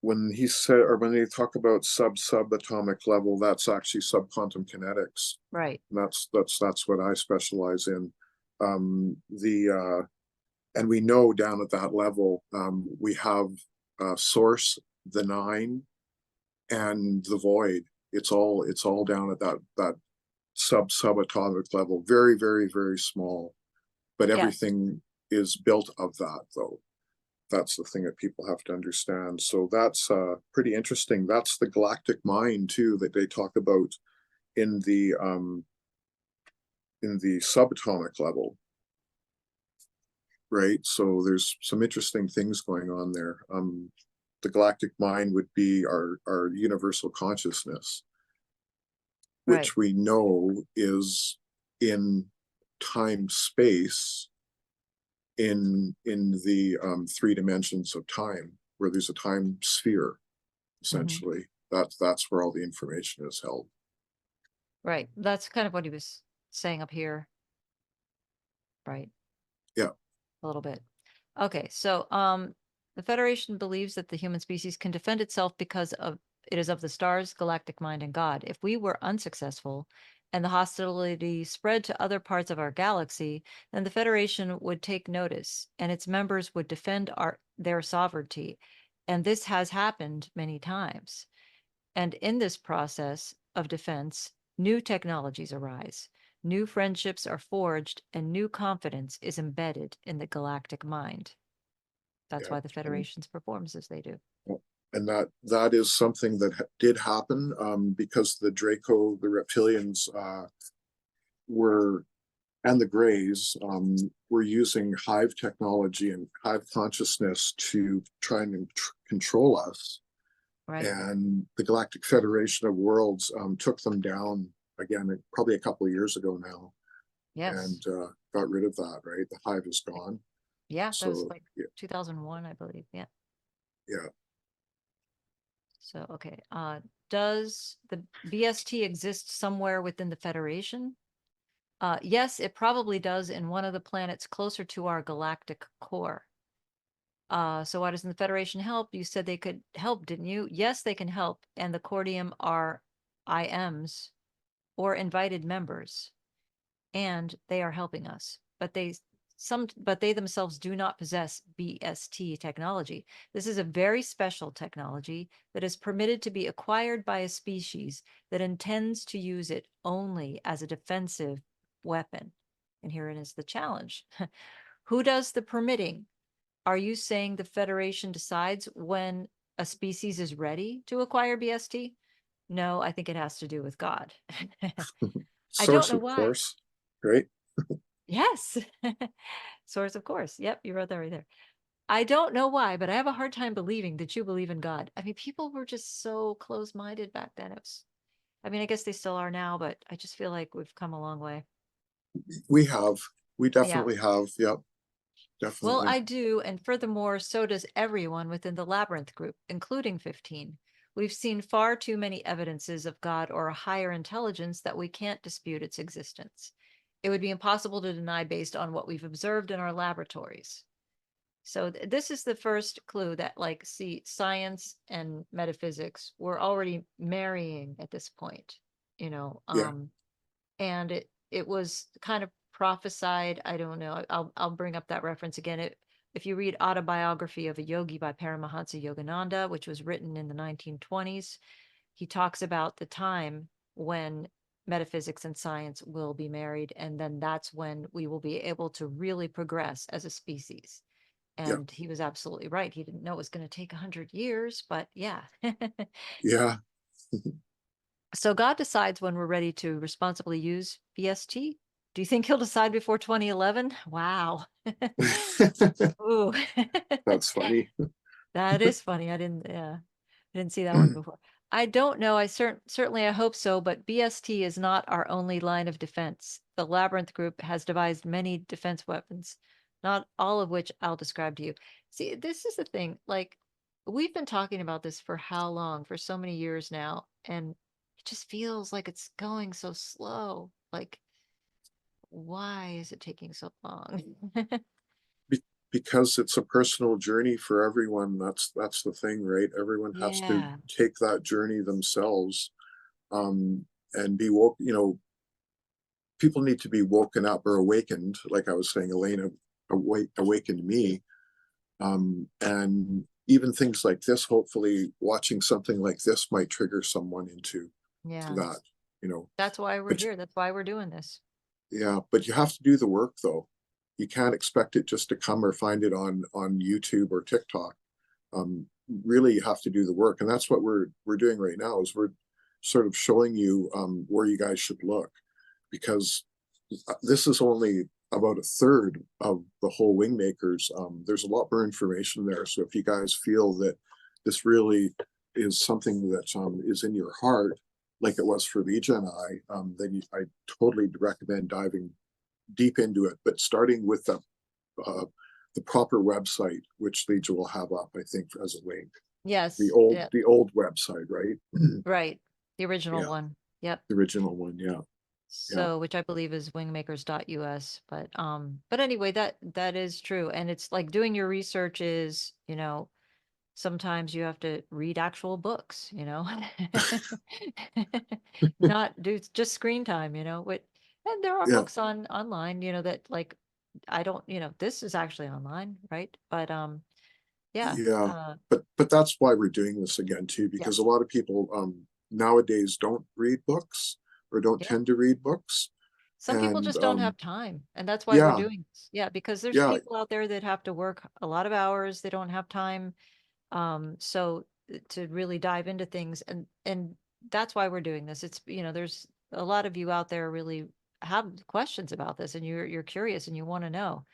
when he said, or when they talk about subatomic level, that's actually subquantum kinetics. Right. And that's what I specialize in. The and we know down at that level, we have source, the nine, and the void. It's all down at that subatomic level. Very, very, very small. but Yeah, everything is built of that, though. That's the thing that people have to understand. So that's pretty interesting. That's the galactic mind too that they talk about in the subatomic level, right? So there's some interesting things going on there. The galactic mind would be our universal consciousness, right. which we know is in time space in the three dimensions of time, where there's a time sphere, Hmm. essentially. That's where all the information is held. Right. That's kind of what he was saying up here. Right. Yeah, A little bit. Okay, so the Federation believes that the human species can defend itself because of it is of the stars, galactic mind, and God. If we were unsuccessful and the hostility spread to other parts of our galaxy, then the Federation would take notice and its members would defend their sovereignty. And this has happened many times. And in this process of defense, new technologies arise, new friendships are forged, and new confidence is embedded in the galactic mind. That's yeah, why the Federations performs as they do. and that is something that did happen because the Draco, the reptilians, were and the Greys were using hive technology and hive consciousness to try and control us. Right. And the Galactic Federation of Worlds took them down again, probably a couple of years ago now, and Yes. got rid of that. Right, the hive is gone. Yeah, that was So like 2001, I believe. Yeah. yeah, So, okay. Does the BST exist somewhere within the Federation? Yes, it probably does in one of the planets closer to our galactic core. So why doesn't the Federation help? You said they could help, didn't you? Yes, they can help. And the Cordium are IMs or invited members, and they are helping us. But they themselves do not possess BST technology. This is a very special technology that is permitted to be acquired by a species that intends to use it only as a defensive weapon. And herein is the challenge. Who does the permitting? Are you saying the Federation decides when a species is ready to acquire BST? No, I think it has to do with God. I don't source know of why. course, right? Yes. Source, of course. Yep, you wrote that right there. I don't know why, but I have a hard time believing that you believe in God. I mean, people were just so close-minded back then. I mean, I guess they still are now, but I just feel like we've come a long way. We have, we Yeah. definitely have. Yep, Well, definitely. I do, and furthermore, so does everyone within the Labyrinth group, including 15. We've seen far too many evidences of God or a higher intelligence that we can't dispute its existence. It would be impossible to deny based on what we've observed in our laboratories. So this is the first clue that, like, see, science and metaphysics were already marrying at this point, you know. Yeah, And it was kind of prophesied. I don't know. I'll bring up that reference again. If you read Autobiography of a Yogi by Paramahansa Yogananda, which was written in the 1920s, he talks about the time when metaphysics and science will be married, and then that's when we will be able to really progress as a species. yeah, And he was absolutely right. He didn't know it was going to take 100 years, but yeah. yeah. So God decides when we're ready to responsibly use VST. Do you think he'll decide before 2011? Wow. Ooh. That's funny. That is funny. I didn't see that one before. I don't know. Certainly I hope so, but BST is not our only line of defense. The Labyrinth group has devised many defense weapons, not all of which I'll describe to you. See, this is the thing. Like, we've been talking about this for how long? For so many years now, and it just feels like it's going so slow. Like, why is it taking so long? Be- because it's a personal journey for everyone. That's the thing, right? Everyone has to Yeah. take that journey themselves, and be woke. People need to be woken up or awakened. Like I was saying, Elena awakened me, and even things like this. Hopefully, watching something like this might trigger someone into Yeah. that. You know, That's why we're but here. That's why we're doing this. yeah, but you have to do the work though. you can't expect it just to come or find it on YouTube or TikTok. Really you have to do the work, and that's what we're doing right now, is we're sort of showing you where you guys should look, because this is only about a third of the whole WingMakers. There's a lot more information there, so if you guys feel that this really is something that is in your heart, like it was for Leeja and then I totally recommend diving deep into it, but starting with the proper website, which Leeja will have up, I think, as a link. Yes, yeah, The old website, right? right. The original Yeah, one. Yep. the original one. Yeah, yeah, So, which I believe is wingmakers.us, but anyway, that is true. And it's like doing your research is, sometimes you have to read actual books, not do just screen time, and there are yeah, books online, that like I don't, this is actually online, right? But yeah, yeah. But that's why we're doing this again too, yeah, because a lot of people nowadays don't read books or don't yeah. tend to read books, Some people and just don't have time, and that's why we're yeah, doing this. Yeah, because there's yeah, people out there that have to work a lot of hours, they don't have time. So to really dive into things, and that's why we're doing this. It's, there's a lot of you out there really have questions about this, and you're curious and you want to know.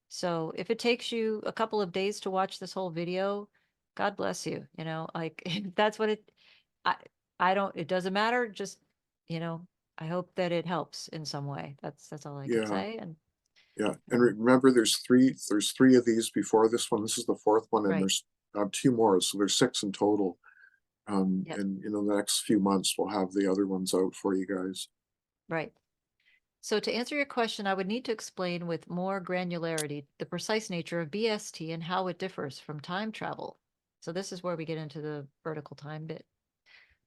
So if it takes you a couple of days to watch this whole video, God bless you, like if that's what I I don't, it doesn't matter, just, you know, I hope that it helps in some way. That's all I could yeah. say. And Yeah, and um, remember, there's three of these before this one. This is the fourth one, and right. there's two more, so there's six in total. Yep. And in the next few months, we'll have the other ones out for you guys. Right. So to answer your question, I would need to explain with more granularity the precise nature of BST and how it differs from time travel. So this is where we get into the vertical time bit.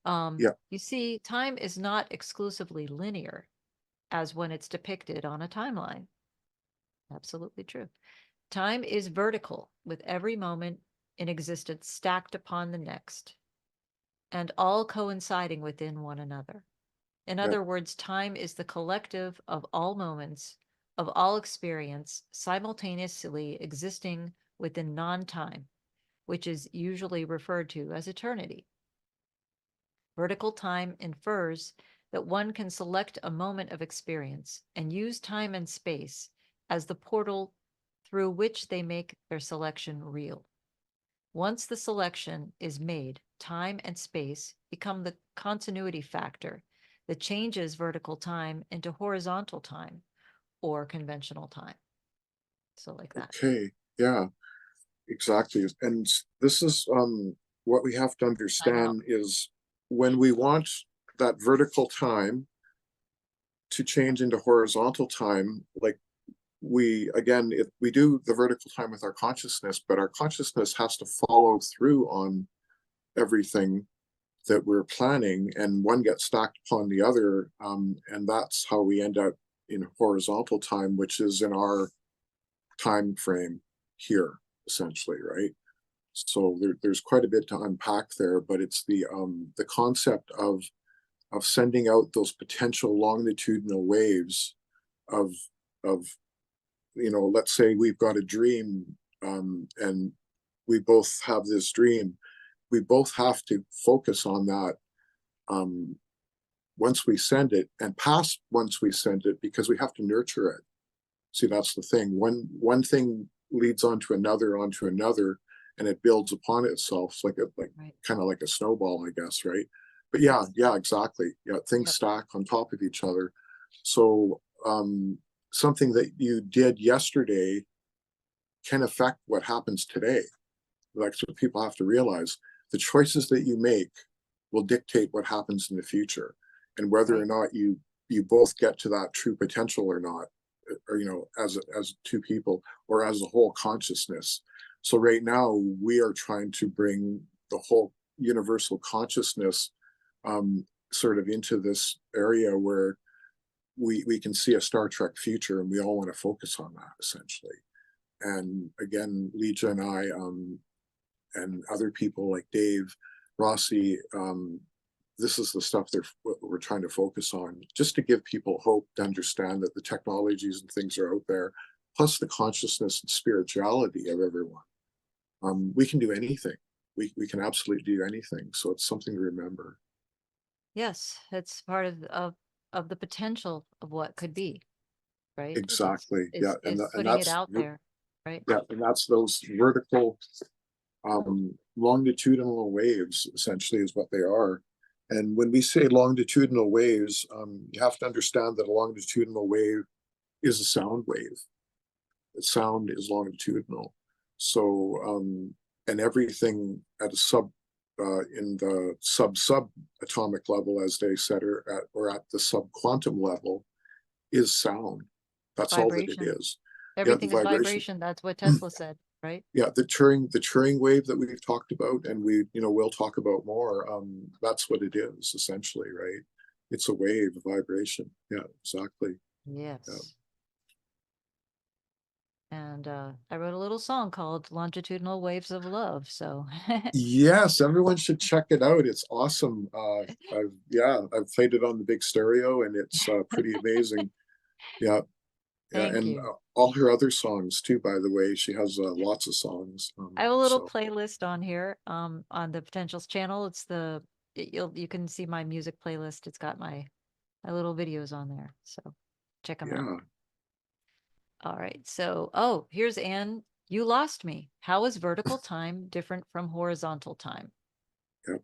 Yeah, You see, time is not exclusively linear, as when it's depicted on a timeline. Absolutely true. Time is vertical, with every moment in existence stacked upon the next, and all coinciding within one another. In yeah, other words, time is the collective of all moments, of all experience, simultaneously existing within non time, which is usually referred to as eternity. Vertical time infers that one can select a moment of experience and use time and space as the portal through which they make their selection real. Once the selection is made, time and space become the continuity factor that changes vertical time into horizontal time or conventional time. So, like that. okay, yeah, exactly. And this is what we have to Time out. understand is when we want that vertical time to change into horizontal time, like we again, if we do the vertical time with our consciousness, but our consciousness has to follow through on everything that we're planning, and one gets stacked upon the other, and that's how we end up in horizontal time, which is in our time frame here, essentially, right? So there's quite a bit to unpack there, but it's the concept of sending out those potential longitudinal waves of of let's say we've got a dream, and we both have this dream. We both have to focus on that um, once we send it, and past once we send it, because we have to nurture it. See, that's the thing. One thing leads onto another, and it builds upon itself. It's like Right. kind of like a snowball, I guess, right? But yeah, Yes. yeah, exactly. Yeah, things Yep. stack on top of each other. So something that you did yesterday can affect what happens today. Like, so people have to realize the choices that you make will dictate what happens in the future, and whether or Right. not you both get to that true potential or not, or as two people or as a whole consciousness. So right now we are trying to bring the whole universal consciousness sort of into this area where we can see a Star Trek future, and we all want to focus on that essentially. And again, Leeja and I, and other people like Dave, Rossi, this is the stuff we're trying to focus on, just to give people hope, to understand that the technologies and things are out there. plus the consciousness and spirituality of everyone. We can do anything. We can absolutely do anything. So it's something to remember. Yes, it's part of the potential of what could be, right? Exactly. Yeah. It's And putting it out there, right? yeah, and that's those vertical, longitudinal waves, essentially, is what they are. And when we say longitudinal waves, you have to understand that a longitudinal wave is a sound wave. The sound is longitudinal. So, and everything at a in the subatomic level, as they said, or at the subquantum level, is sound. That's all that it Vibration. is. Yeah, the Everything is vibration. vibration. That's what Tesla said, right? Yeah, the Turing wave that we've talked about, and we'll talk about more. That's what it is essentially, right? It's a wave, a vibration. Yeah, exactly. Yeah. Yes. And I wrote a little song called Longitudinal Waves of Love. So Yes, everyone should check it out. It's awesome. I've played it on the big stereo, and it's pretty amazing. Yeah, yeah, thank and you. all her other songs too. By the way, she has lots of songs. I have a little So playlist on here on the Potentials channel. You can see my music playlist. It's got my little videos on there. So check them out. yeah, All right. So, oh, here's Anne. You lost me. How is vertical time different from horizontal time? yeah,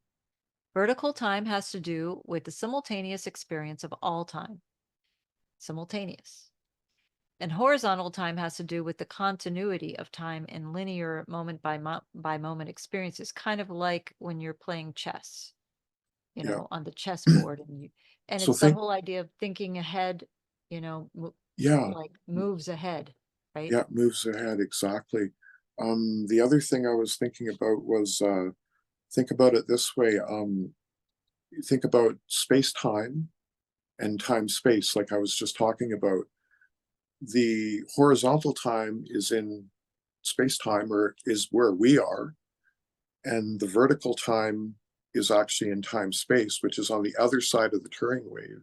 Vertical time has to do with the simultaneous experience of all time. Simultaneous. And horizontal time has to do with the continuity of time in linear moment by moment experiences, kind of like when you're playing chess, yeah. on the chessboard, and So it's that think, whole idea of thinking ahead, yeah, like moves ahead, right? yeah, moves ahead exactly. The other thing I was thinking about was think about it this way. You think about space time and time space, like I was just talking about. The horizontal time is in space time, or is where we are, and the vertical time is actually in time space, which is on the other side of the Turing wave,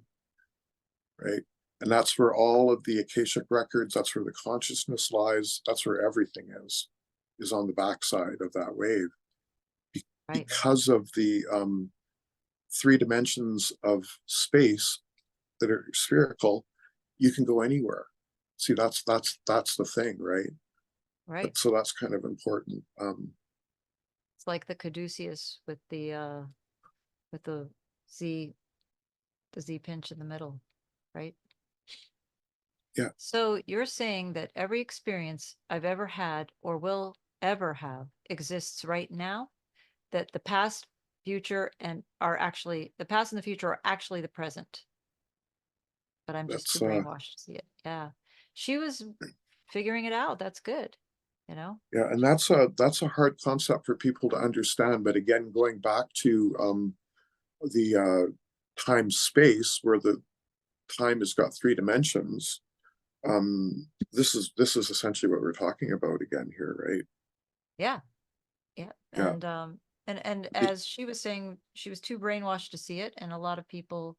right? And that's where all of the Akashic records, that's where the consciousness lies, that's where everything is on the backside of that wave. Right, Because of the three dimensions of space that are spherical, you can go anywhere. See, that's the thing, right? right. So that's kind of important. It's like the caduceus with z the z pinch in the middle, right? Yeah, So you're saying that every experience I've ever had or will ever have exists right now, that the past, future, and are actually the past and the future are actually the present, but I'm just too that's brainwashed to see it. Yeah. She was figuring it out. That's good, you know? yeah, and that's a hard concept for people to understand. But again, going back to the time space, where the time has got three dimensions, this is essentially what we're talking about again here, right? Yeah. Yeah. Yeah. And The- as she was saying, she was too brainwashed to see it, and a lot of people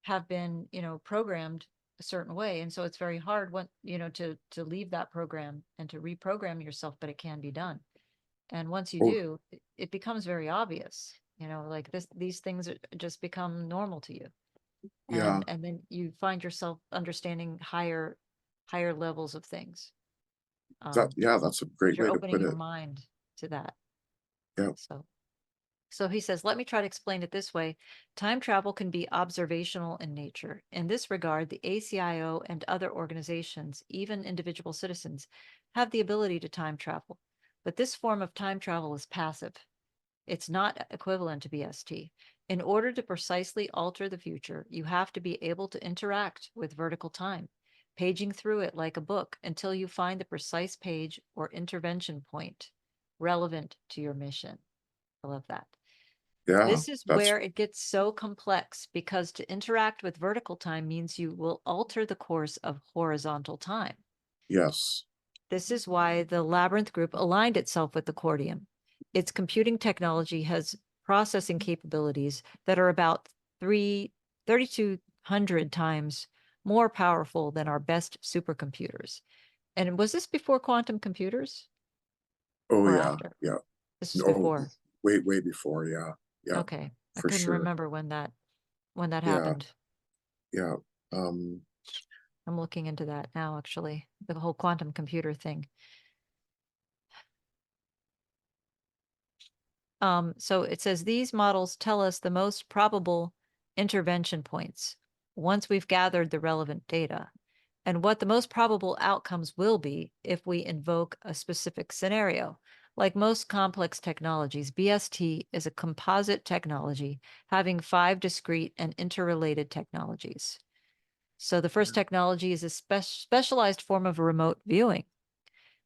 have been, programmed a certain way, and so it's very hard to leave that program and to reprogram yourself, but it can be done. And once you oh, do, it becomes very obvious, like these things just become normal to you, yeah, and then you find yourself understanding higher levels of things, yeah, that's a because great you're way to opening put your it. mind to that. Yeah. So he says, let me try to explain it this way. Time travel can be observational in nature. In this regard, the ACIO and other organizations, even individual citizens, have the ability to time travel. But this form of time travel is passive. It's not equivalent to BST. In order to precisely alter the future, you have to be able to interact with vertical time, paging through it like a book until you find the precise page or intervention point relevant to your mission. I love that. Yeah, This is that's where it gets so complex, because to interact with vertical time means you will alter the course of horizontal time. yes, This is why the Labyrinth group aligned itself with the Cordium. Its computing technology has processing capabilities that are about 3,200 times more powerful than our best supercomputers. And was this before quantum computers Oh, or yeah, after? yeah. This is No, before. way before. Yeah, yeah, Okay. I for couldn't sure. remember when that Yeah, happened. yeah. Um, I'm looking into that now, actually, the whole quantum computer thing. So it says these models tell us the most probable intervention points once we've gathered the relevant data, and what the most probable outcomes will be if we invoke a specific scenario. Like most complex technologies, BST is a composite technology having 5 discrete and interrelated technologies. So the first technology is a specialized form of remote viewing.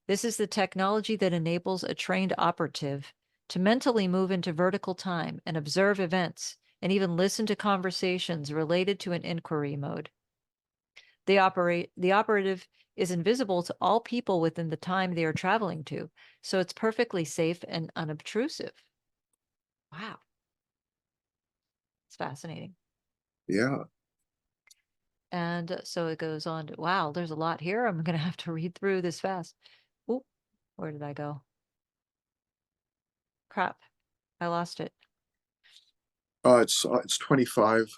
This is the technology that enables a trained operative to mentally move into vertical time and observe events and even listen to conversations related to an inquiry mode. The operative is invisible to all people within the time they are traveling to, so it's perfectly safe and unobtrusive. Wow, it's fascinating. yeah. And so it goes on to, wow, there's a lot here. I'm going to have to read through this fast. Oh, where did I go? Crap, I lost it. It's 25.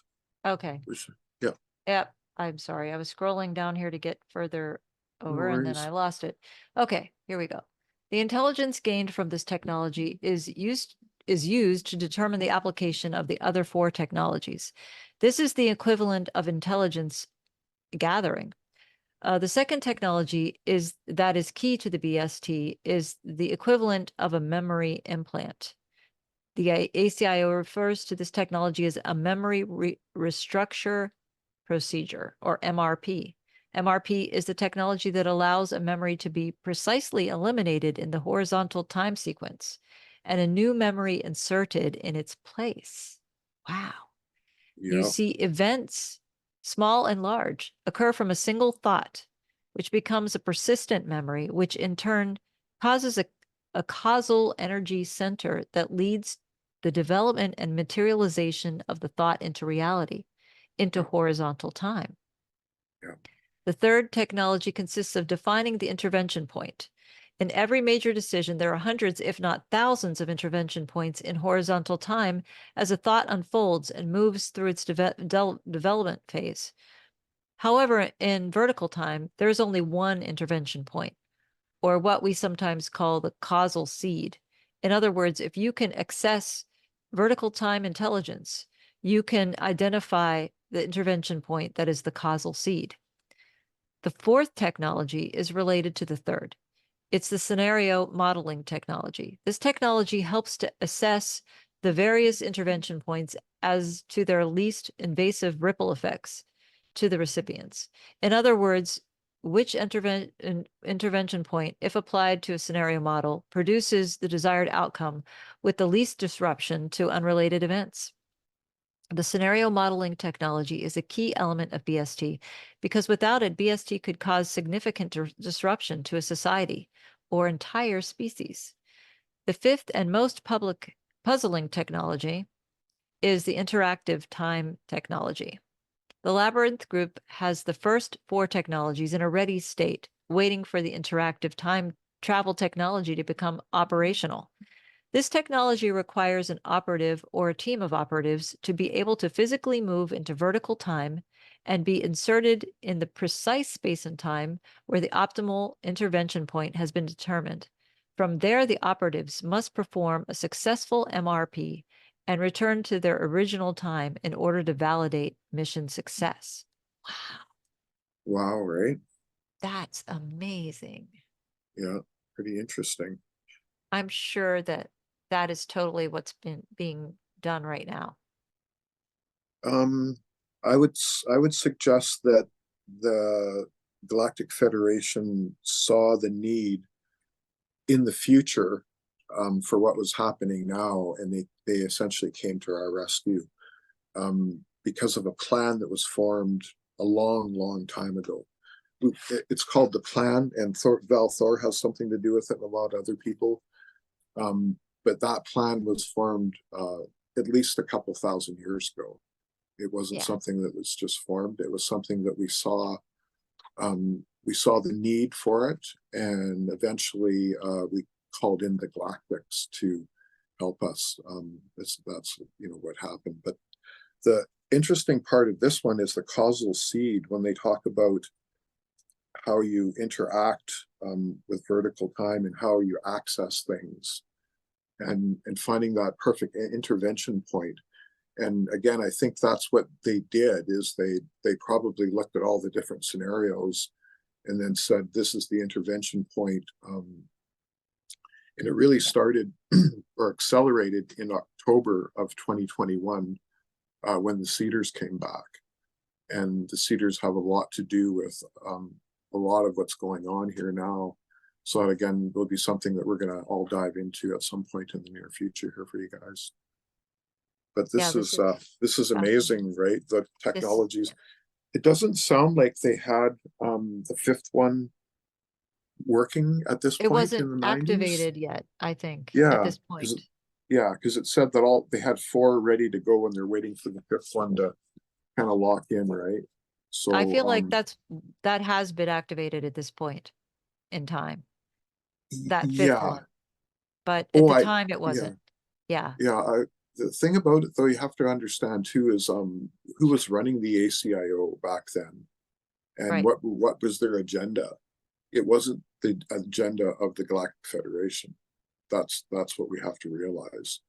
Okay. Which, yeah, Yep. I'm sorry. I was scrolling down here to get further no over and then I worries. lost it. Okay, here we go. The intelligence gained from this technology is used to determine the application of the other 4 technologies. This is the equivalent of intelligence gathering. The second technology is key to the BST is the equivalent of a memory implant. The ACIO refers to this technology as a memory restructure procedure, or MRP. MRP is the technology that allows a memory to be precisely eliminated in the horizontal time sequence and a new memory inserted in its place. Wow. You Yeah, see events, small and large, occur from a single thought, which becomes a persistent memory, which in turn causes a causal energy center that leads the development and materialization of the thought into reality, into yeah, horizontal time. yeah, The third technology consists of defining the intervention point. In every major decision, there are hundreds, if not thousands, of intervention points in horizontal time as a thought unfolds and moves through its development phase. However, in vertical time, there is only one intervention point, or what we sometimes call the causal seed. In other words, if you can access vertical time intelligence, you can identify the intervention point that is the causal seed. The fourth technology is related to the third. It's the scenario modeling technology. This technology helps to assess the various intervention points as to their least invasive ripple effects to the recipients. In other words, which intervention point, if applied to a scenario model, produces the desired outcome with the least disruption to unrelated events. The scenario modeling technology is a key element of BST because without it, BST could cause significant disruption to a society or entire species. The fifth and most puzzling technology is the interactive time technology. The Labyrinth Group has the first 4 technologies in a ready state, waiting for the interactive time travel technology to become operational. This technology requires an operative or a team of operatives to be able to physically move into vertical time and be inserted in the precise space and time where the optimal intervention point has been determined. From there, the operatives must perform a successful MRP and return to their original time in order to validate mission success. Wow, wow, right? that's amazing. Yeah, pretty interesting. I'm sure that that is totally what's been being done right now. Um, I would suggest that the Galactic Federation saw the need in the future for what was happening now, and they essentially came to our rescue because of a plan that was formed a long time ago. It's called the plan, and Val Thor has something to do with it, and a lot of other people. But that plan was formed at least a couple thousand years ago. It wasn't Yeah. something that was just formed. It was something that we saw we saw the need for it, and eventually we called in the Galactics to help us. That's what happened. But the interesting part of this one is the causal seed, when they talk about how you interact with vertical time and how you access things, and finding that perfect intervention point. And again, I think that's what they did, is they probably looked at all the different scenarios and then said, this is the intervention point. And it really started or accelerated in October of 2021 when the Cedars came back. And the Cedars have a lot to do with a lot of what's going on here now. So that, again, will be something that we're going to all dive into at some point in the near future here for you guys. But Yeah, this is amazing, right? The this, technologies. It doesn't sound like they had the fifth one working at this it point wasn't in the 90s. activated yet, I think, at Yeah, this point. because it said that they had 4 ready to go and they're waiting for the fifth one to kind of lock in, right? So I feel like that has been activated at this point in time, that fifth yeah. one. But at the time it Yeah, wasn't. Yeah, yeah. The thing about it, though, you have to understand too, is who was running the ACIO back then, and right. what was their agenda. It wasn't the agenda of the Galactic Federation. That's what we have to realize.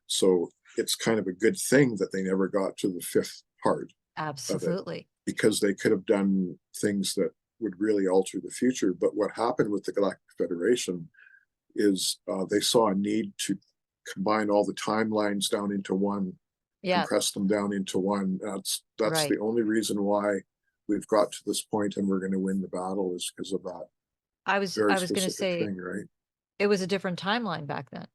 So it's kind of a good thing that they never got to the fifth part of it, Absolutely. because they could have done things that would really alter the future. But what happened with the Galactic Federation is they saw a need to combine all the timelines down into one, Yeah, compress them down into one. That's right. the only reason why we've got to this point and we're going to win the battle, is because of that I very was going to specific say thing, right? it was a different timeline back then.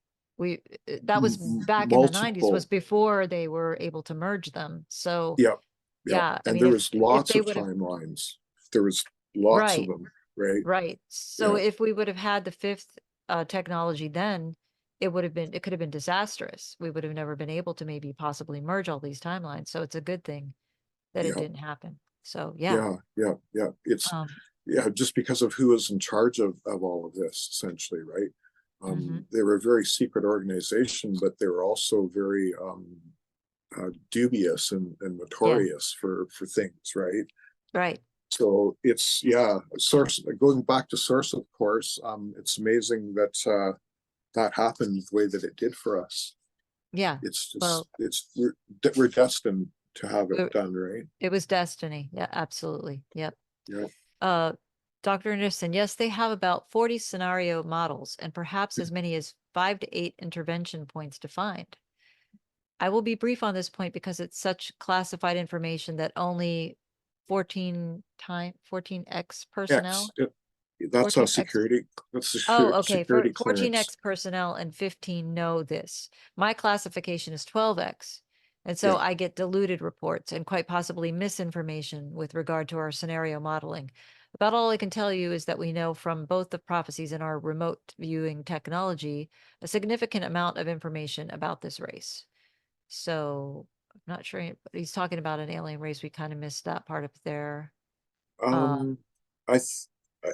That was back in the 90s, was Multiple. before they were able to merge them. So Yep. Yep. yeah, I And mean, there was if lots they of would have, timelines. There was lots of right, them, right? right. So Yeah. if we would have had the fifth technology then, it could have been disastrous. We would have never been able to maybe possibly merge all these timelines. So it's a good thing that it Yeah. didn't happen. So yeah. Yeah. Yeah. Yeah. It's, Um, yeah, just because of who is in charge of all of this, essentially, right? mhm. They were a very secret organization, but they were also very dubious and Yeah, notorious for things, right? right. So it's, yeah, source, going back to source, of course. It's amazing that that happened the way that it did for us. Yeah. It's just, Well, we're destined to have it it, done, right? it was destiny. Yeah, absolutely. Yep. Yeah. Uh, Dr. Anderson, yes, they have about 40 scenario models and perhaps as many as 5 to 8 intervention points defined. I will be brief on this point because it's such classified information that only 14X personnel, X. That's a 14X. security. That's a Oh, okay. For security clearance. 14X personnel and 15 know this. My classification is 12X. And so Yeah. I get diluted reports and quite possibly misinformation with regard to our scenario modeling. About all I can tell you is that we know from both the prophecies and our remote viewing technology a significant amount of information about this race. So I'm not sure he's talking about an alien race. We kind of missed that part up there. Um, I th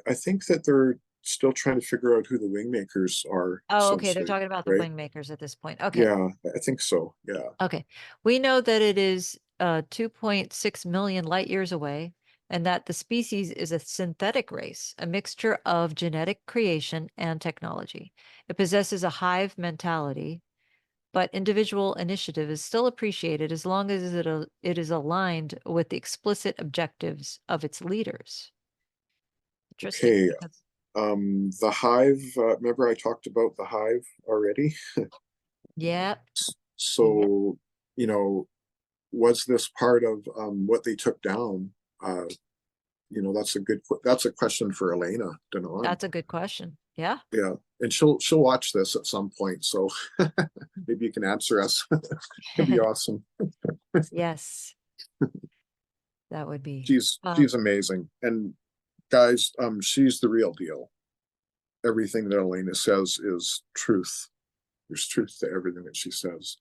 I think that they're still trying to figure out who the Wingmakers are, Oh, okay. They're essentially, talking about the right? WingMakers at this point. Okay. Yeah, I think so. Yeah. Okay. We know that it is 2.6 million light years away, and that the species is a synthetic race, a mixture of genetic creation and technology. It possesses a hive mentality, but individual initiative is still appreciated as long as it is aligned with the explicit objectives of its leaders. Interesting, Okay. because The Hive, remember I talked about the Hive already? yeah, yeah, So, you know, was this part of what they took down? Uh, that's a question for Elena Denon. that's a good question. Yeah. Yeah, and she'll watch this at some point, so maybe you can answer us. It'd be awesome. Yes, that would be. She's amazing, and guys, she's the real deal. Everything that Elena says is truth. There's truth to everything that she says.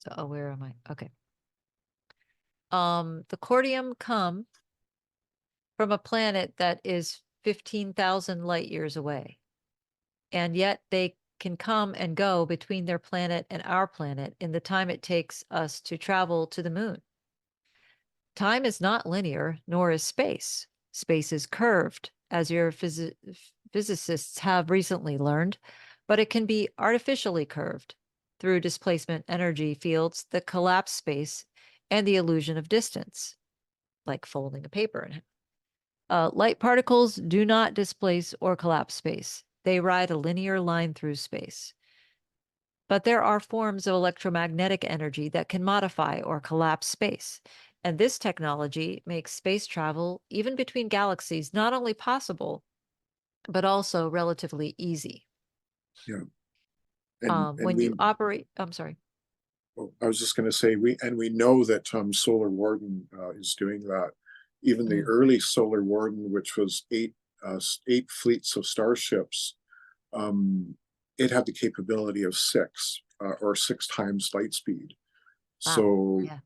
So, oh, where am I? Okay. the cordium come from a planet that is 15,000 light years away. And yet they can come and go between their planet and our planet in the time it takes us to travel to the moon. Time is not linear, nor is space. Space is curved, as your physicists have recently learned, but it can be artificially curved through displacement energy fields that collapse space and the illusion of distance, like folding a paper in half. Light particles do not displace or collapse space. They ride a linear line through space. But there are forms of electromagnetic energy that can modify or collapse space. And this technology makes space travel, even between galaxies, not only possible, but also relatively easy. Yeah. And When we, you operate, I'm sorry. well, I was just going to say, we know that Solar Warden is doing that. Even the Mm. early Solar Warden, which was eight fleets of starships, it had the capability of six or six times light speed. Wow. So Yeah.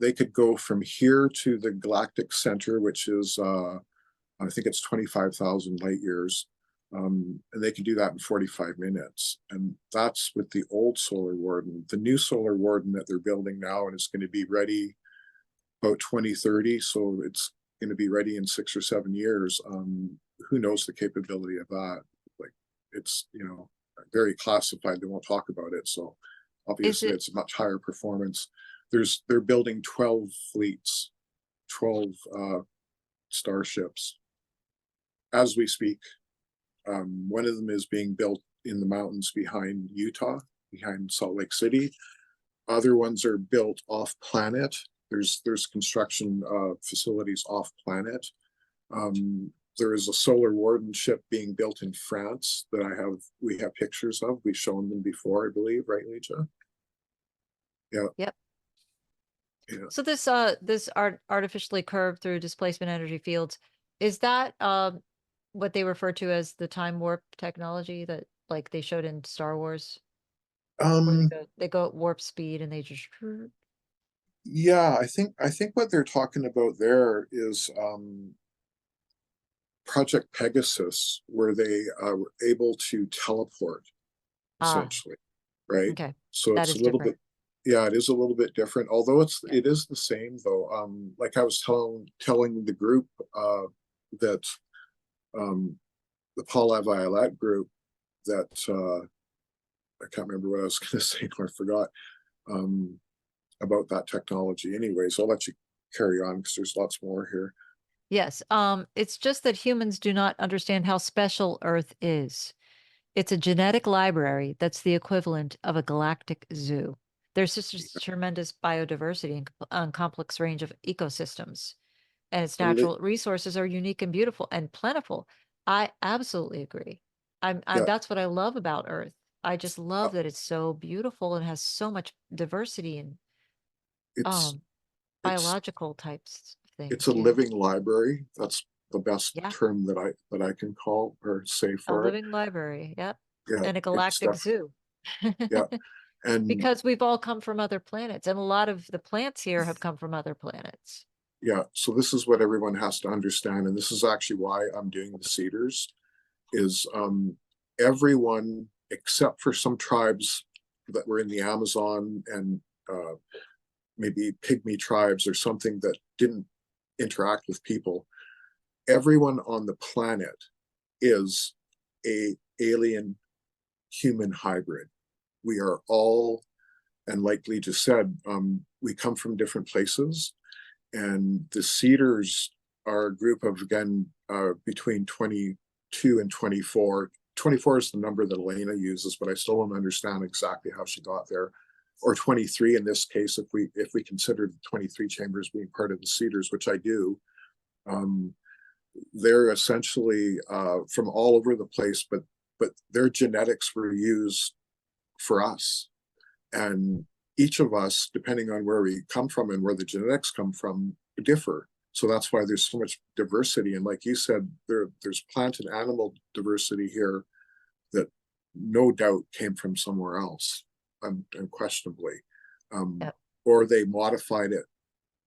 they could go from here to the galactic center, which is I think it's 25,000 light years. And they can do that in 45 minutes. And that's with the old Solar Warden. The new Solar Warden that they're building now, and it's going to be ready about 2030. So it's going to be ready in 6 or 7 years. Who knows the capability of that? Like, it's, very classified. They won't talk about it. So Is obviously it, it's a much higher performance. They're building 12 fleets, 12 starships as we speak. One of them is being built in the mountains behind Utah, behind Salt Lake City. Other ones are built off planet. There's construction facilities off planet. There is a Solar Warden ship being built in France that we have pictures of. We've shown them before, I believe, right, Leeja? Yeah. yep. Yeah. So this artificially curved through displacement energy fields, is that what they refer to as the time warp technology that like they showed in Star Wars, where Um, they go at warp speed and they just yeah, I think what they're talking about there is Project Pegasus, where they were able to teleport ah, essentially, right? okay. So That it's a is little different. bit, yeah, it is a little bit different, although Yeah. it is the same though. Like I was telling the group that um, the Paul Violet group that I can't remember what I was going to say, or I forgot um, about that technology. Anyways, I'll let you carry on because there's lots more here. Yes. It's just that humans do not understand how special Earth is. It's a genetic library that's the equivalent of a galactic zoo. There's just a tremendous biodiversity and complex range of ecosystems, and its And natural resources are unique and beautiful and plentiful. I absolutely agree. yeah, that's what I love about Earth. I just uh, love that it's so beautiful and has so much diversity and it's um it's biological types of it's things a too. living library. That's the best Yeah, term that I can call or say a for it. living library. Yep. Yeah, And a it's galactic definitely, zoo. yeah, and Because we've all come from other planets, and a lot of the plants here have come from other planets. yeah. So this is what everyone has to understand, and this is actually why I'm doing the cedars. Is everyone except for some tribes that were in the Amazon and uh, maybe pygmy tribes or something that didn't interact with people. Everyone on the planet is a alien human hybrid. We are all, and like Lee just said, we come from different places, and the Cedars are a group of again between 22 and 24. 24 is the number that Elena uses, but I still don't understand exactly how she got there. Or 23 in this case, if we consider the 23 chambers being part of the Cedars, which I do. Um, they're essentially from all over the place, but their genetics were used for us, and each of us, depending on where we come from and where the genetics come from, differ. So that's why there's so much diversity. And like you said, there's plant and animal diversity here that no doubt came from somewhere else, unquestionably. Um, Yep. or they modified it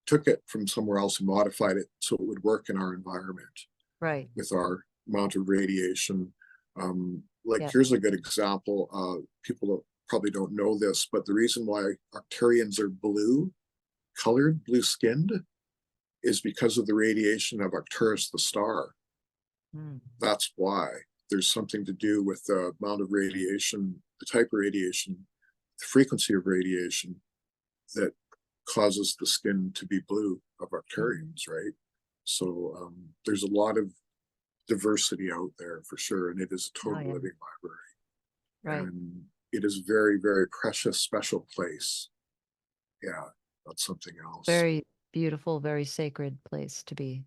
took it from somewhere else and modified it so it would work in our environment Right. with our amount of radiation. Like Yeah. here's a good example. People probably don't know this, but the reason why Arcturians are blue colored, blue skinned, is because of the radiation of Arcturus, the star. Mm. That's why. There's something to do with the amount of radiation, the type of radiation, the frequency of radiation that causes the skin to be blue of Arcturians, right? So there's a lot of diversity out there for sure, and it is a total Oh, yeah. living library. Right. And it is a very, very precious, special place. Yeah, that's something else. Very beautiful, very sacred place to be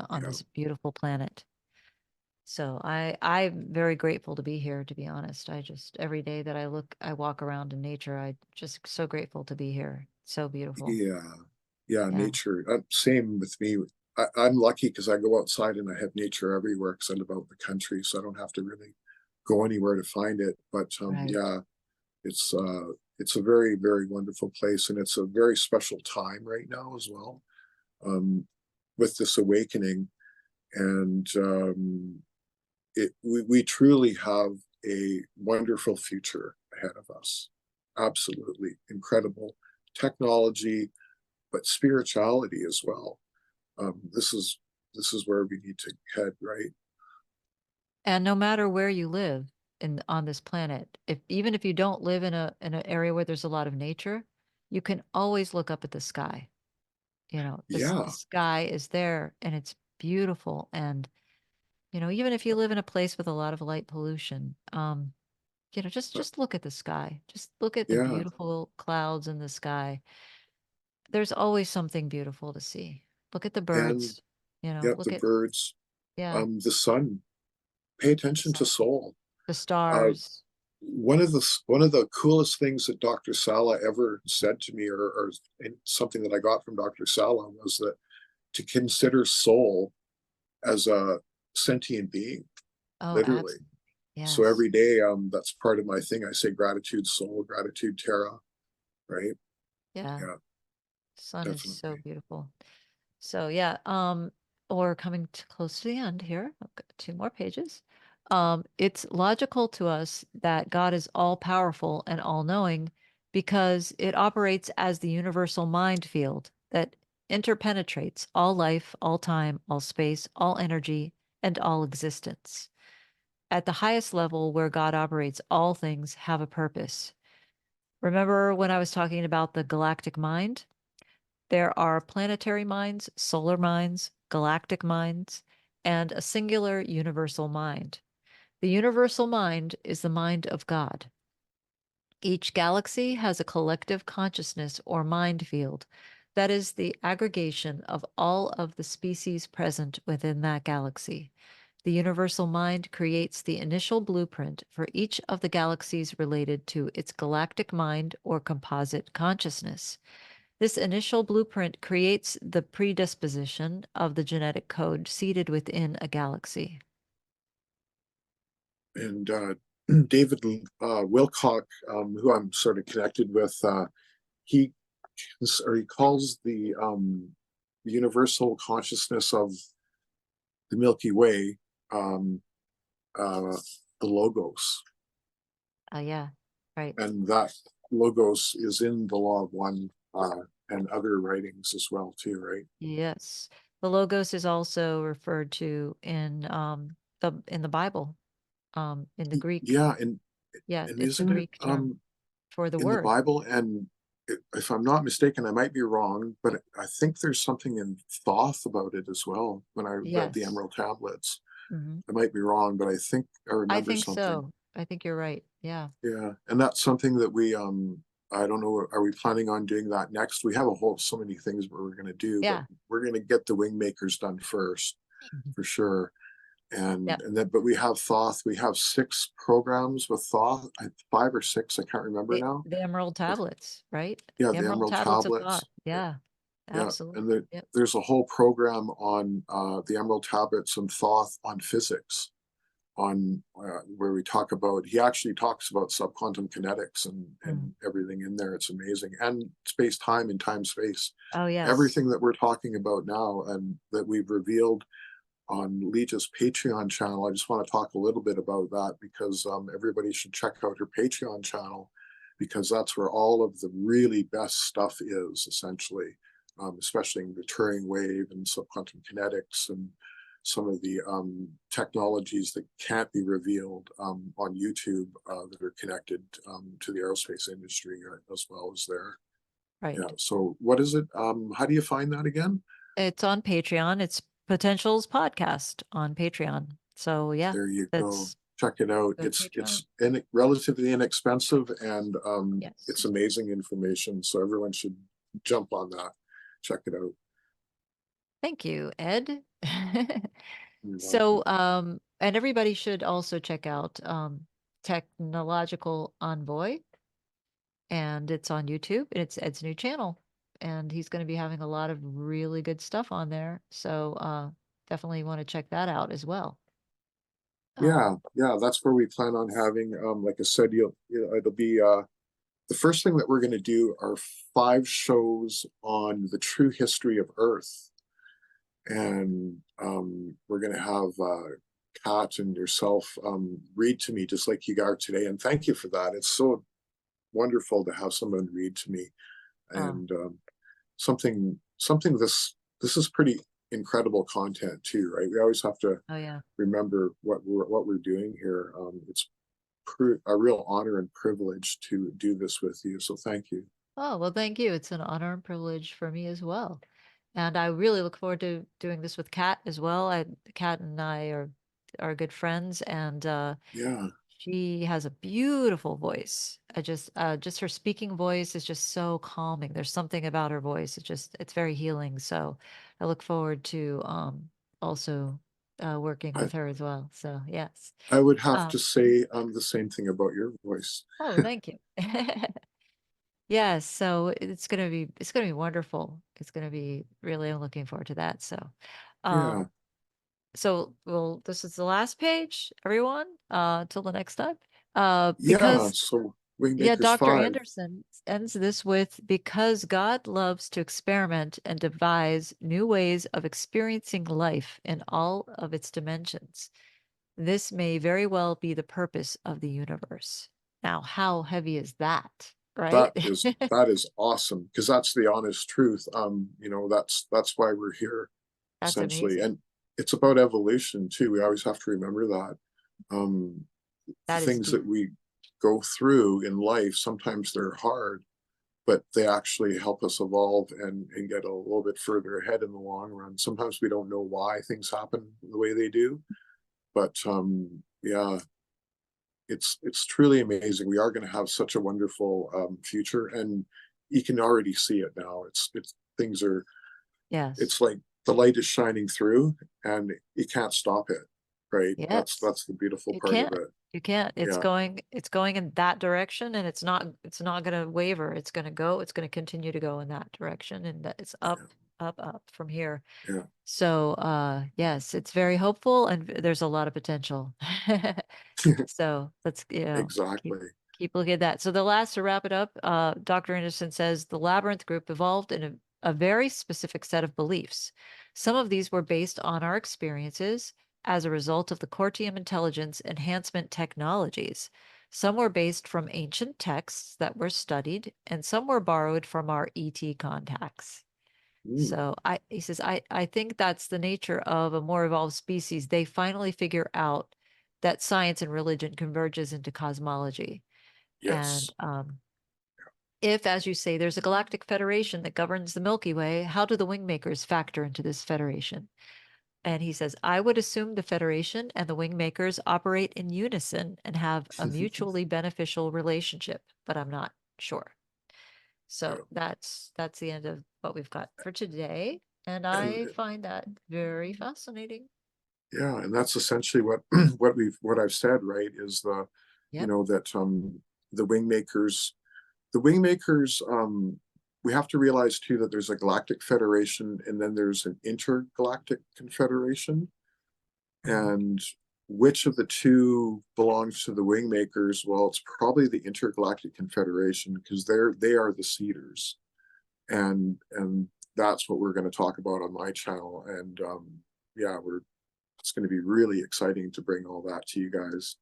on Yeah. this beautiful planet. So I'm very grateful to be here, to be honest. I just every day that I walk around in nature, I just so grateful to be here. So beautiful. Yeah, yeah, Yeah. nature. Same with me. I'm lucky because I go outside and I have nature everywhere because I live out in the country, so I don't have to really go anywhere to find it. But Right. yeah, it's a very, very wonderful place, and it's a very special time right now as well, with this awakening. And we truly have a wonderful future ahead of us. Absolutely incredible technology, but spirituality as well. This is where we need to head, right? And no matter where you live in on this planet, if even if you don't live in an area where there's a lot of nature, you can always look up at the sky. You know, the Yeah, sky is there and it's beautiful. And, you know, even if you live in a place with a lot of light pollution, you know, just look at the sky. Just look at the yeah, beautiful clouds in the sky. There's always something beautiful to see. Look at the and birds, you know, yeah, look the at, birds, yeah, the sun. Pay the attention to sun, soul. the Uh, stars. one of the coolest things that Dr. Sala ever said to me, or something that I got from Dr. Sala, was that to consider soul as a sentient being, Oh, literally. absolutely. So Yes. every day, that's part of my thing. I say gratitude, soul, gratitude, Terra, right? Yeah. Yeah, Sun is so definitely. beautiful. So yeah, or coming to close to the end here. I've got 2 more pages. It's logical to us that God is all powerful and all knowing because it operates as the universal mind field that interpenetrates all life, all time, all space, all energy, and all existence. At the highest level where God operates, all things have a purpose. Remember when I was talking about the galactic mind? There are planetary minds, solar minds, galactic minds, and a singular universal mind. The universal mind is the mind of God. Each galaxy has a collective consciousness or mind field that is the aggregation of all of the species present within that galaxy. The universal mind creates the initial blueprint for each of the galaxies related to its galactic mind or composite consciousness. This initial blueprint creates the predisposition of the genetic code seated within a galaxy. And David Wilcock, who I'm sort of connected with, he he calls the universal consciousness of the Milky Way um, uh, the logos, Oh, yeah, right. and that logos is in the Law of One and other writings as well too, right? Yes. The logos is also referred to in the Bible, in the Greek. Yeah, Yeah, and it's the isn't it Greek term for the in the word. Bible? And if I'm not mistaken, I might be wrong, but I think there's something in Thoth about it as well. When I read the Yes. Emerald Tablets, Hmm. I might be wrong, but I think I I remember think something. so. I think you're right. Yeah. Yeah, and that's something that we I don't know, are we planning on doing that next? We have a whole so many things we're going to do, but Yeah. we're going to get the WingMakers done first Mhm. for sure. Yep. And then, but we have Thoth. We have 6 programs with Thoth, 5 or 6, I can't remember now. The Emerald Tablets, right? Yeah, The the Emerald Emerald Tablets of Thought. Tablets. Yeah. Yeah, Absolutely. and Yep. there's a whole program on the Emerald Tablets and Thoth on physics. where we talk about, he actually talks about subquantum kinetics and Mm. everything in there. It's amazing. And space time and time space, Oh, yes. everything that we're talking about now and that we've revealed on Leeja's Patreon channel. I just want to talk a little bit about that because everybody should check out her Patreon channel, because that's where all of the really best stuff is, essentially, especially in the Turing wave and subquantum kinetics and some of the technologies that can't be revealed on YouTube that are connected to the aerospace industry as well as there. Right. Yeah. So what is it? How do you find that again? It's on Patreon. It's Potentials Podcast on Patreon. So yeah, There you go. that's Check it out. go to Patreon. It's relatively inexpensive and Yes. it's amazing information. So everyone should jump on that. Check it out. Thank you, Ed. You're So, welcome. and everybody should also check out Technological Envoy, and it's on YouTube, and it's Ed's new channel, and he's going to be having a lot of really good stuff on there. So, definitely want to check that out as well. Yeah, yeah, that's where we plan on having, like I said, it'll be the first thing that we're going to do are 5 shows on the true history of Earth. And we're going to have Kat and yourself read to me just like you are today. And thank you for that. It's so wonderful to have someone read to me. And something this is pretty incredible content too, right? We always have to Oh yeah. remember what we're doing here. It's a real honor and privilege to do this with you. So thank you. Oh, well, thank you. It's an honor and privilege for me as well. And I really look forward to doing this with Kat as well. Kat and I are good friends, and Yeah. she has a beautiful voice. Just her speaking voice is just so calming. There's something about her voice. It's very healing. So I look forward to also working I, with her as well. So yes. I would have Um, to say the same thing about your voice. oh, thank you. Yes, so it's gonna be wonderful. It's gonna be really, I'm looking forward to that. So Yeah. um well, this is the last page, everyone. Till the next time. Yeah. Because So yeah, Wingmakers Dr. 5. Anderson ends this with, because God loves to experiment and devise new ways of experiencing life in all of its dimensions. This may very well be the purpose of the universe. Now, how heavy is that, right? That is awesome, because that's the honest truth. That's why we're here, That's essentially. amazing. And it's about evolution too. We always have to remember that. Um, the That is things that deep. we go through in life, sometimes they're hard, but they actually help us evolve and get a little bit further ahead in the long run. Sometimes we don't know why things happen the way they do, but yeah, it's truly amazing. We are going to have such a wonderful future, and you can already see it now. It's things are. Yes. It's like the light is shining through, and you can't stop it. Right? Yes. That's the beautiful You part of can't. it. You can't. Yeah. It's going in that direction, and it's not gonna waver. It's gonna continue to go in that direction, and that it's up, up, up from here. Yeah. So yes, it's very hopeful, and there's a lot of potential. So let's, keep Exactly. looking at that. So the last, to wrap it up, Dr. Anderson says the Labyrinth group evolved in a very specific set of beliefs. Some of these were based on our experiences as a result of the Cortium intelligence enhancement technologies. Some were based from ancient texts that were studied, and some were borrowed from our ET contacts. Mm, So he says, I think that's the nature of a more evolved species. They finally figure out that science and religion converges into cosmology. And yes. if, as you say, there's a galactic federation that governs the Milky Way, how do the Wingmakers factor into this federation? And he says, I would assume the Federation and the Wingmakers operate in unison and have a mutually beneficial relationship, but I'm not sure. Yeah. So that's the end of what we've got for today. And And I find that very fascinating. yeah, and that's essentially what what I've said, right? Is Yep. that the wingmakers we have to realize too that there's a galactic federation and then there's an intergalactic confederation. Mhm. And which of the two belongs to the Wingmakers? Well, it's probably the Intergalactic Confederation because they are the Cedars, and that's what we're going to talk about on my channel. And yeah, it's going to be really exciting to bring all that to you guys,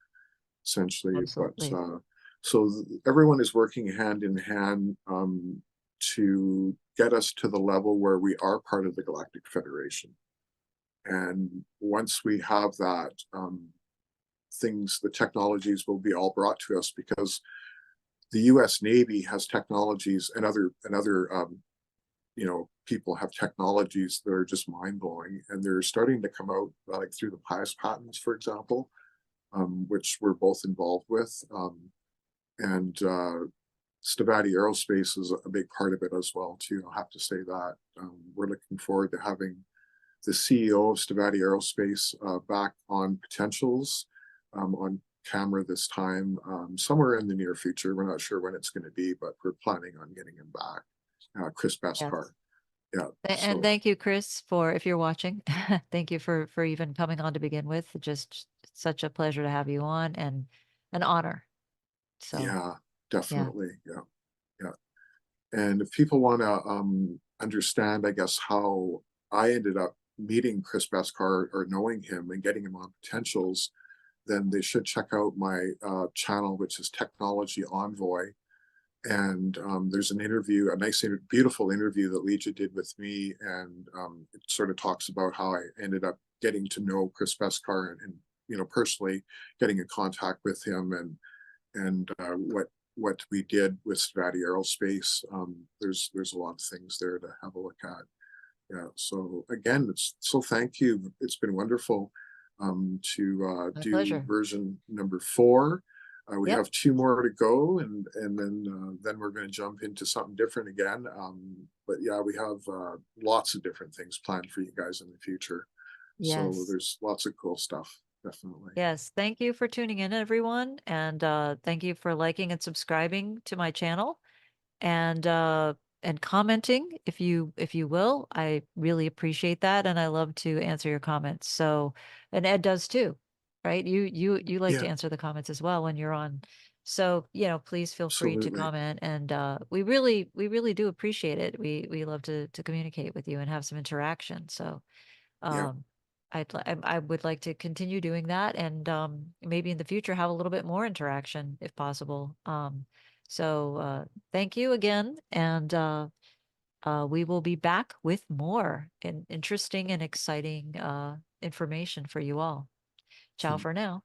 essentially. But Absolutely. so everyone is working hand in hand to get us to the level where we are part of the Galactic Federation. And once we have that, the technologies will be all brought to us because the U.S. Navy has technologies, and other people have technologies that are just mind blowing, and they're starting to come out like through the PIAS patents, for example, which we're both involved with, and Stevati Aerospace is a big part of it as well too. I'll have to say that we're looking forward to having the CEO of Stevati Aerospace back on Potentials on camera this time, somewhere in the near future. We're not sure when it's going to be, but we're planning on getting him back. Chris Yes. Beskar. Yeah. And So thank you, Chris, for if you're watching, thank you for even coming on to begin with. Just such a pleasure to have you on and an honor. So yeah, yeah. definitely. Yeah. Yeah. And if people want to understand, I guess, how I ended up meeting Chris Beskar or knowing him and getting him on Potentials, then they should check out my channel, which is Technology Envoy. And there's an interview, a nice, beautiful interview that Leeja did with me, and it sort of talks about how I ended up getting to know Chris Beskar and personally getting in contact with him, and what we did with Stevati Aerospace. There's a lot of things there to have a look at. Yeah. So again, thank you. It's been wonderful to My do pleasure. version number 4. We Yep. have 2 more to go, and then we're going to jump into something different again. But yeah, we have lots of different things planned for you guys in the future. So Yes. there's lots of cool stuff, definitely. Yes. Thank you for tuning in, everyone. And thank you for liking and subscribing to my channel and commenting if you will. I really appreciate that. And I love to answer your comments. So, and Ed does too, right? You like to Yeah, answer the comments as well when you're on. So, please feel free to absolutely. comment. And we really do appreciate it. We love to communicate with you and have some interaction. So Yeah. um, I would like to continue doing that and maybe in the future have a little bit more interaction if possible. So thank you again, and we will be back with more interesting and exciting information for you all. Ciao Hmm. for now.